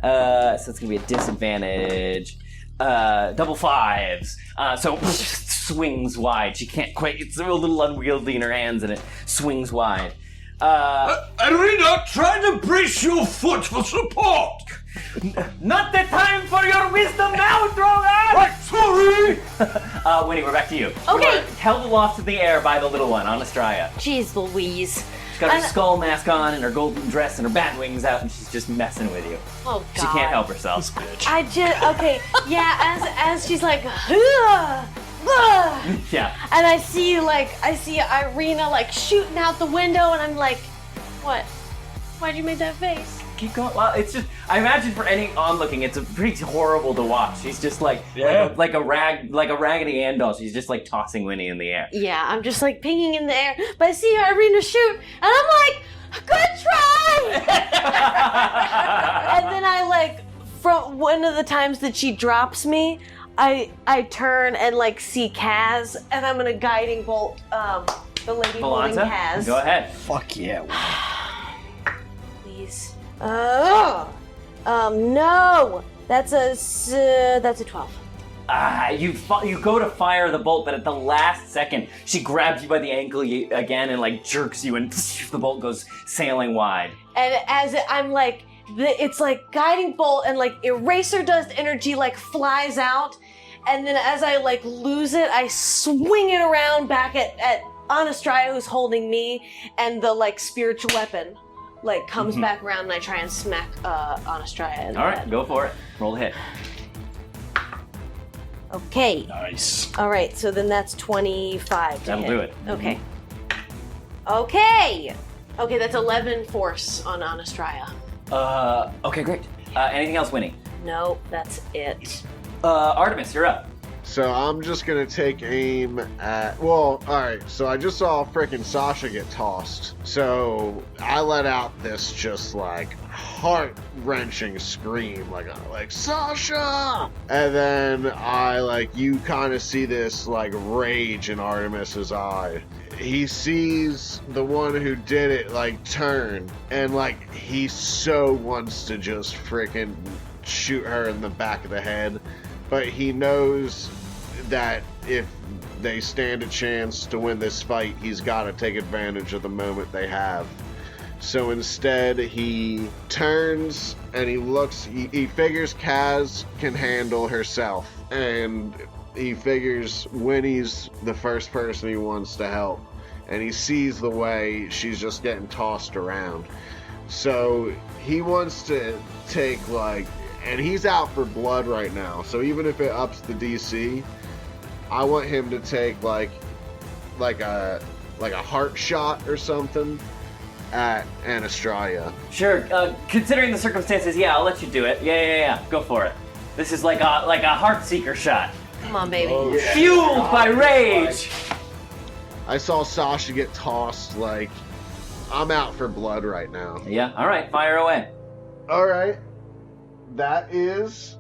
So it's going to be a disadvantage. double fives. So swings wide. She can't quite. It's a little unwieldy in her hands, and it swings wide. Irena, try to brace your foot for support. Not the time for your wisdom now, Drogar! Right, sorry. Winnie, we're back to you. Okay. You are held aloft in the air by the little one, Anastraya. Jeez Louise. She's got her skull mask on and her golden dress and her bat wings out, and she's just messing with you. Oh God. She can't help herself. I just yeah. As she's like, "Ugh, ugh." Yeah. And I see Irena like shooting out the window, and I'm like, what? Why'd you make that face? Keep going. Well, it's just, I imagine for any onlooking, it's pretty horrible to watch. She's just like a Raggedy Ann doll. She's just like tossing Winnie in the air. Yeah, I'm just like pinging in the air, but I see Irena shoot, and I'm like, good try! And then I like, from one of the times that she drops me, I turn and like see Kaz, and I'm gonna guiding bolt the lady holding Volanta, Kaz. go ahead. Fuck yeah. Please. No. That's a 12. You go to fire the bolt, but at the last second, she grabs you by the ankle again and like jerks you, and the bolt goes sailing wide. And as I'm like, it's like guiding bolt, and like eraser dust energy like flies out, and then as I like lose it, I swing it around back at Anastraya, who's holding me, and the like spiritual weapon like comes back around, and I try and smack Anastraya in the head. Alright, go for it. Roll a hit. Okay. Nice. Alright, so then that's 25 to That'll hit. do it. Okay. Okay! Okay, that's 11 force on Anastraya. Okay, great. Anything else, Winnie? No, that's it. Artemis, you're up. So I'm just gonna take aim at. Well, alright, so I just saw frickin' Sasha get tossed. So I let out this just like heart-wrenching scream, like Sasha! And then you kind of see this like rage in Artemis's eye. He sees the one who did it like turn, and like he so wants to just frickin' shoot her in the back of the head. But he knows that if they stand a chance to win this fight, he's got to take advantage of the moment they have. So instead, he turns and he looks. He figures Kaz can handle herself, and he figures Winnie's the first person he wants to help. And he sees the way she's just getting tossed around. So he wants to take and he's out for blood right now, so even if it ups the DC, I want him to take like a heart shot or something at Anastraya. Sure. Considering the circumstances, yeah, I'll let you do it. Yeah. Go for it. This is like a heart seeker shot. Come on, baby. Oh, yeah. Fueled by rage. I saw Sasha get tossed. I'm out for blood right now. Yeah. All right. Fire away. All right. That is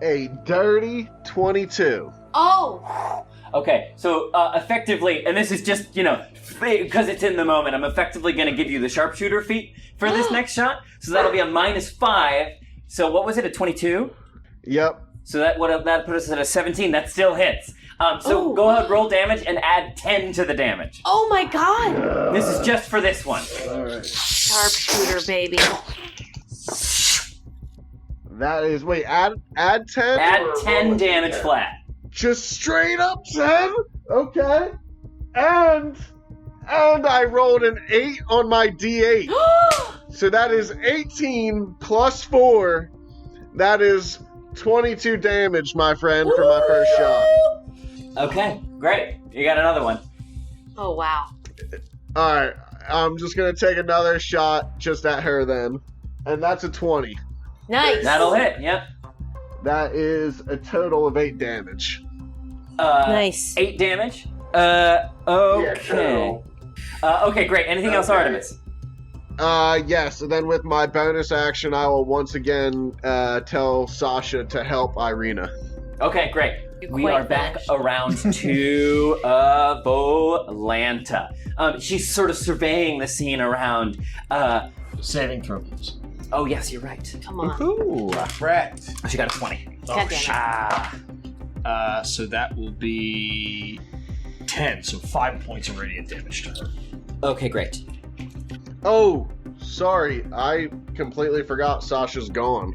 a dirty 22. Oh! Okay, so effectively, and this is just, because it's in the moment, I'm effectively going to give you the sharpshooter feat for this next shot. So that'll be a -5. So what was it, a 22? Yep. So that put us at a 17. That still hits. So go ahead, roll damage, and add 10 to the damage. Oh my god! This is just for this one. All right. Sharpshooter, baby. That is, wait, add 10? Add 10 damage flat. Just straight up 10? Okay. And I rolled an 8 on my D8. So that is 18 plus 4. That is 22 damage, my friend, for my first shot. Okay, great. You got another one. Oh, wow. Alright, I'm just gonna take another shot just at her then. And that's a 20. Nice. That'll hit, yep. That is a total of 8 damage. Nice. 8 damage? Okay. Okay, great. Anything else, Artemis? Yes, and then with my bonus action, I will once again tell Sasha to help Irena. Okay, great. We quite are back finished. around to Volanta. She's sort of surveying the scene around. Saving throw, please. Oh, yes, you're right. Come on. Ooh. Correct. She got a 20. God damn it. So that will be 10. So 5 points of radiant damage to her. Okay, great. Oh, sorry. I completely forgot Sasha's gone.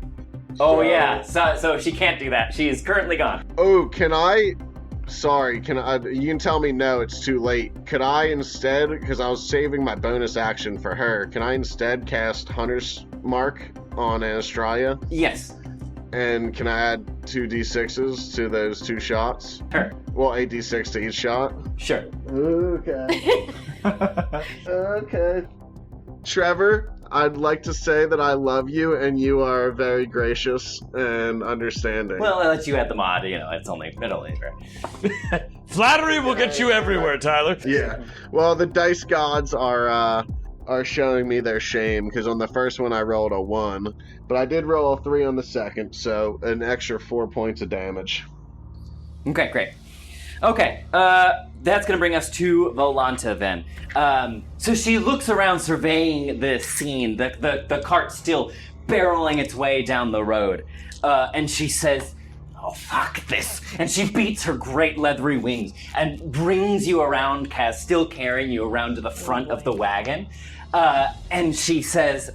Oh, yeah. So she can't do that. She is currently gone. Oh, can I... Sorry, you can tell me no, it's too late. Could I instead, because I was saving my bonus action for her, can I instead cast Hunter's Mark on Anastasia? Yes. And can I add 2d6s to those 2 shots? Sure. Well, 8d6 to each shot? Sure. Okay. Okay. Trevor, I'd like to say that I love you and you are very gracious and understanding. Well, I'll let you add the mod. It's only fair. Flattery will get you everywhere, Tyler. Yeah. Well, the dice gods are showing me their shame, because on the first one I rolled a 1, but I did roll a 3 on the second, so an extra 4 points of damage. Okay, great. Okay, that's going to bring us to Volanta then. So she looks around surveying the scene, the cart still barreling its way down the road, and she says, "Oh, fuck this." And she beats her great leathery wings and brings you around, Kaz, still carrying you around to the front of the wagon. And she says,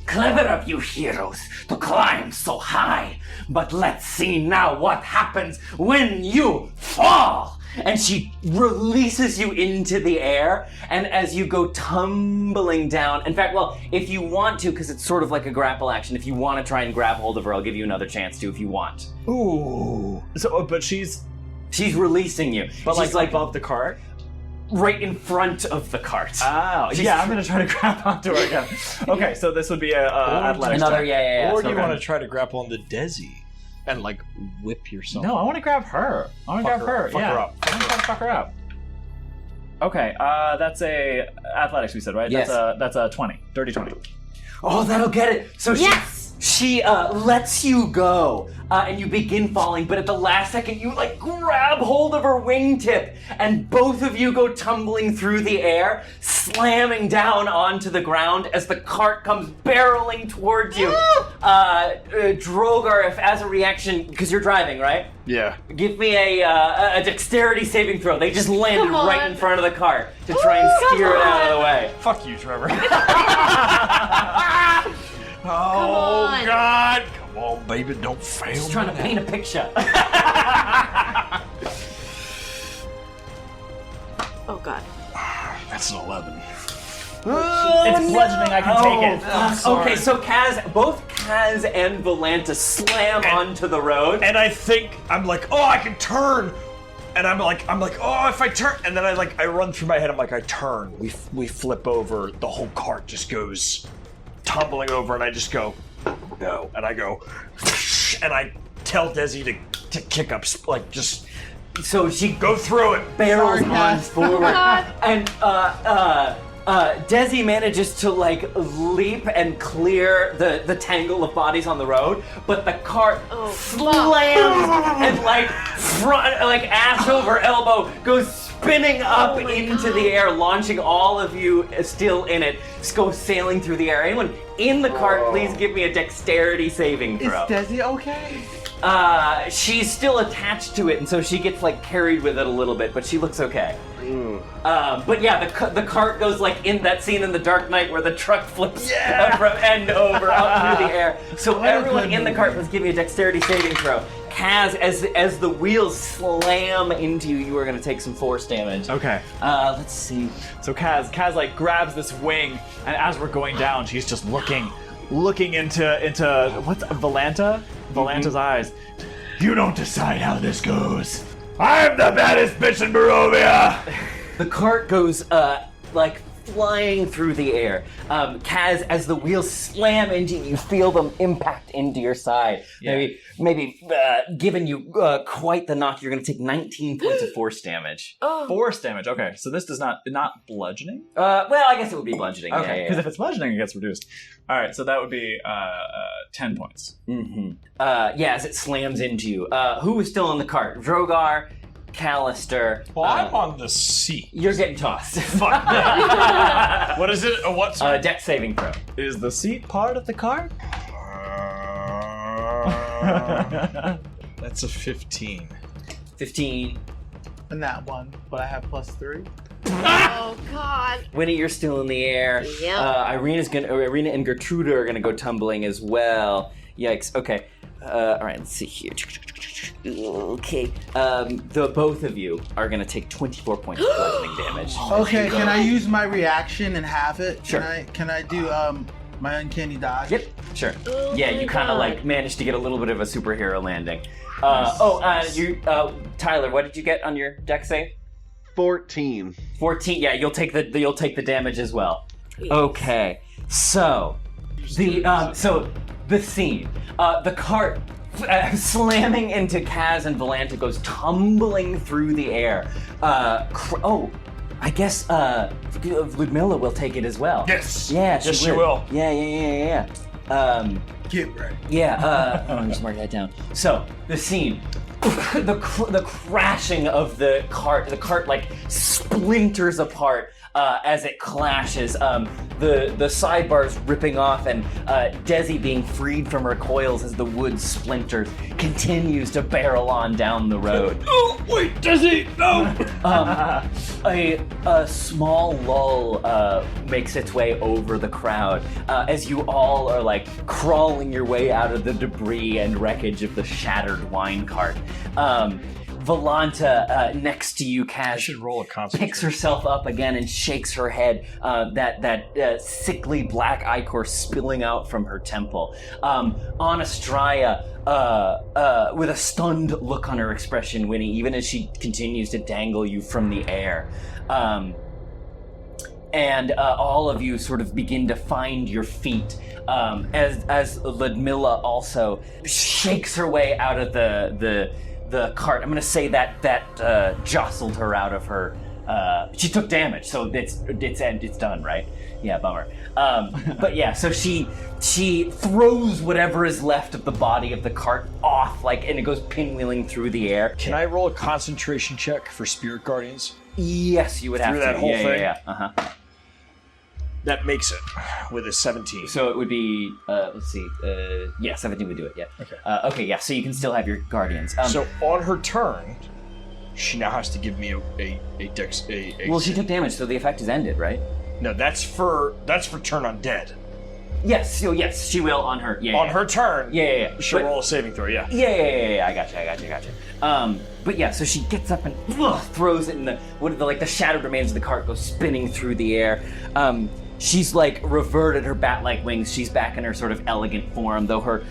"Clever of you heroes to climb so high, but let's see now what happens when you fall." And she releases you into the air, and as you go tumbling down, in fact, well, if you want to, because it's sort of like a grapple action, if you want to try and grab hold of her, I'll give you another chance to if you want. Ooh. So, but she's releasing you. But She's like above the cart? right in front of the cart. Oh, yeah, I'm going to try to grab onto her again. Okay, so this would be a athletics Another, check. yeah. Or so you okay. want to try to grapple on the Desi and like whip yourself. No, I want to grab her. I want to grab her. Fuck yeah. her up. I want to try to fuck her up. Okay, that's a athletics we said, right? Yes. That's a 20. Dirty 20. Oh, that'll get it. So Yes! she lets you go, and you begin falling, but at the last second, you grab hold of her wingtip, and both of you go tumbling through the air, slamming down onto the ground as the cart comes barreling towards you. Drogar, if as a reaction, because you're driving, right? Yeah. Give me a dexterity saving throw. They just landed Come on. right in front of the cart to try and steer it out of the way. Fuck you, Trevor. Come on. God! Come on, baby, don't fail. Just trying to paint a picture. Oh god. That's an 11. It's bludgeoning, I can take it. Okay, so both Kaz and Volanta slam onto the road. And I think I'm like, oh, I can turn. And I'm like, oh, if I turn, and then I run through my head. I'm like, I turn. We flip over. The whole cart just goes tumbling over, and I just go, no, and I go, and I tell Desi to kick up, just So she go through it. barrels Sorry, on Kaz. forward, and Desi manages to leap and clear the tangle of bodies on the road, but the cart slams and front, ass over elbow, goes spinning up into the air, launching all of you still in it. Just go sailing through the air. Anyone in the cart, please give me a dexterity saving Is throw. Desi okay? She's still attached to it, and so she gets carried with it a little bit, but she looks okay. But yeah, the cart goes in that scene in The Dark Knight where the truck flips from end over up through the air. So everyone in the cart, let's give me a dexterity saving throw. Kaz, as the wheels slam into you, you are going to take some force damage. Okay. Let's see. So Kaz grabs this wing, and as we're going down, she's just looking into what's Volanta's eyes. You don't decide how this goes. I'm the baddest bitch in Barovia! The cart goes flying through the air. Kaz, as the wheels slam into you, you feel them impact into your side. Yeah. Maybe giving you quite the knock. You're going to take 19 points of force damage. Force damage. Okay, so this does not bludgeoning. Well, I guess it would be bludgeoning. Okay, because Yeah. if it's bludgeoning, it gets reduced. All right, so that would be 10 points. Mm-hmm. As it slams into you. Who is still in the cart? Drogar, Callister. Well, I'm on the seat. You're getting tossed. Fuck that. What is it? What's Dex saving throw. Is the seat part of the cart? That's a 15. 15. And that one, but I have +3. Oh God. Winnie, you're still in the air. Yep. Irena and Gertruda are gonna go tumbling as well. Yikes. Okay. All right. Let's see here. Okay. The both of you are gonna take 24 points of bludgeoning damage. Okay, can I use my reaction and have it? Sure. Can I do my uncanny dodge? Yep. Sure. Oh Yeah, my you kind of God. like managed to get a little bit of a superhero landing. Tyler, what did you get on your dex save? 14. 14. Yeah, you'll take the damage as well. Okay. So the scene, the cart slamming into Kaz and Volanta goes tumbling through the air. I guess Ludmilla will take it as well. Yes. Yeah, Yes, she will. Yeah. Get ready. Yeah, I'm just marking that down. So, the scene. The crashing of the cart like splinters apart as it clashes. The sidebars ripping off and Desi being freed from her coils as the wood splinters continues to barrel on down the road. Oh, wait, Desi, no! A small lull makes its way over the crowd as you all are like crawling your way out of the debris and wreckage of the shattered wine cart. Volanta next to you, Kaz, should roll a concentration. picks herself up again and shakes her head, that sickly black ichor spilling out from her temple. Anastraya, with a stunned look on her expression, Winnie, even as she continues to dangle you from the air. And all of you sort of begin to find your feet as Ludmilla also shakes her way out of the cart. I'm going to say that jostled her out of her. She took damage, so it's done, right? Yeah, bummer. But yeah, so she throws whatever is left of the body of the cart off, and it goes pinwheeling through the air. Can I roll a concentration check for Spirit Guardians? Yes, you would have Through to. that whole thing? Yeah. Uh-huh. That makes it with a 17. So it would be, let's see, 17 would do it, yeah. Okay. Okay, yeah, so you can still have your guardians. So on her turn, she now has to give me a dex. Well, she took damage, so the effect is ended, right? No, that's for turn undead. Yes, she will on her. Yeah. On her turn. Yeah. She'll roll a saving throw. Yeah. Yeah. I gotcha. But yeah, so she gets up and throws it in the shattered remains of the cart go spinning through the air. She's reverted her bat-like wings. She's back in her sort of elegant form, though her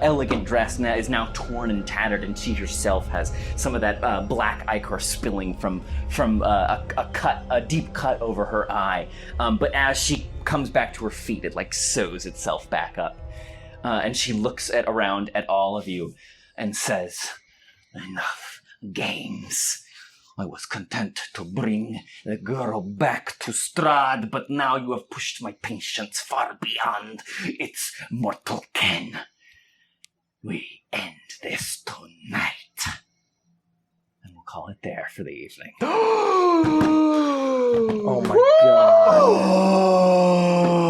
elegant dress is now torn and tattered, and she herself has some of that black ichor spilling from a deep cut over her eye. But as she comes back to her feet, it sews itself back up, and she looks around at all of you and says, "Enough games. I was content to bring the girl back to Strahd, but now you have pushed my patience far beyond its mortal ken. We end this tonight." And we'll call it there for the evening. Oh my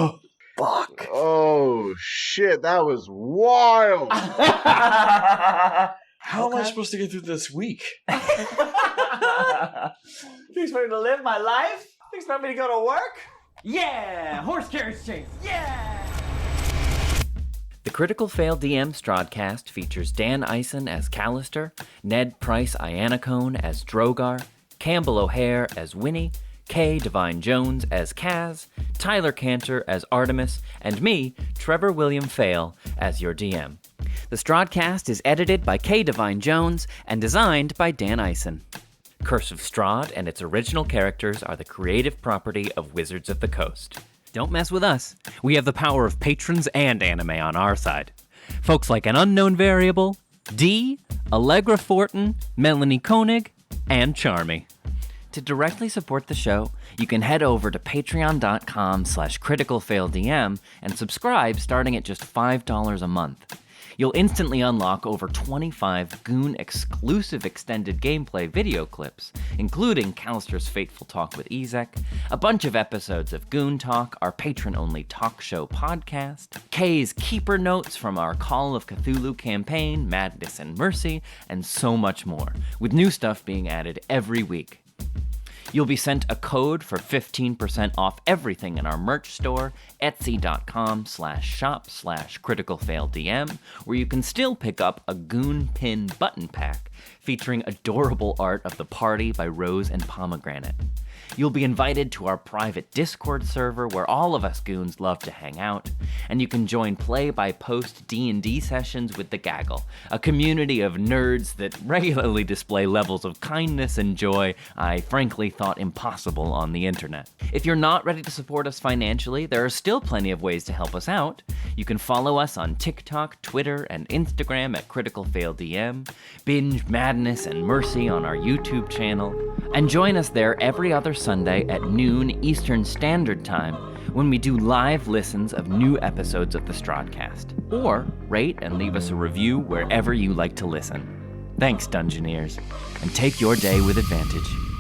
god. Fuck. Oh shit, that was wild. How am I supposed to get through this week? You expect me to live my life? You expect me to go to work? Yeah! Horse carriage chase! Yeah! The Critical Fail DM Strahdcast features Dan Ison as Callister, Ned Pryce Ianacone as Drogar, Campbell O'Hare as Winnie, Kay Devine-Jones as Kaz, Tyler Kanter as Artemis, and me, Trevor William Fayle, as your DM. The Strahdcast is edited by Kay Devine-Jones and designed by Dan Ison. Curse of Strahd and its original characters are the creative property of Wizards of the Coast. Don't mess with us. We have the power of patrons and anime on our side. Folks like An Unknown Variable, Dee, Allegra Fortin, Melanie Koenig, and Charmy. To directly support the show, you can head over to patreon.com/criticalfaildm and subscribe starting at just $5 a month. You'll instantly unlock over 25 Goon exclusive extended gameplay video clips, including Callister's fateful talk with Ezek, a bunch of episodes of Goon Talk, our patron-only talk show podcast, Kay's Keeper Notes from our Call of Cthulhu campaign, Madness and Mercy, and so much more, with new stuff being added every week. You'll be sent a code for 15% off everything in our merch store, etsy.com/shop/criticalfaildm, where you can still pick up a Goon Pin button pack featuring adorable art of the party by Rose and Pomegranate. You'll be invited to our private Discord server where all of us goons love to hang out, and you can join play-by-post D&D sessions with the Gaggle, a community of nerds that regularly display levels of kindness and joy I frankly thought impossible on the internet. If you're not ready to support us financially, there are still plenty of ways to help us out. You can follow us on TikTok, Twitter, and Instagram at CriticalFailDM, binge Madness and Mercy on our YouTube channel, and join us there every other Sunday at noon Eastern Standard Time when we do live listens of new episodes of the Strahdcast. Or rate and leave us a review wherever you like to listen. Thanks, Dungeoneers, and take your day with advantage.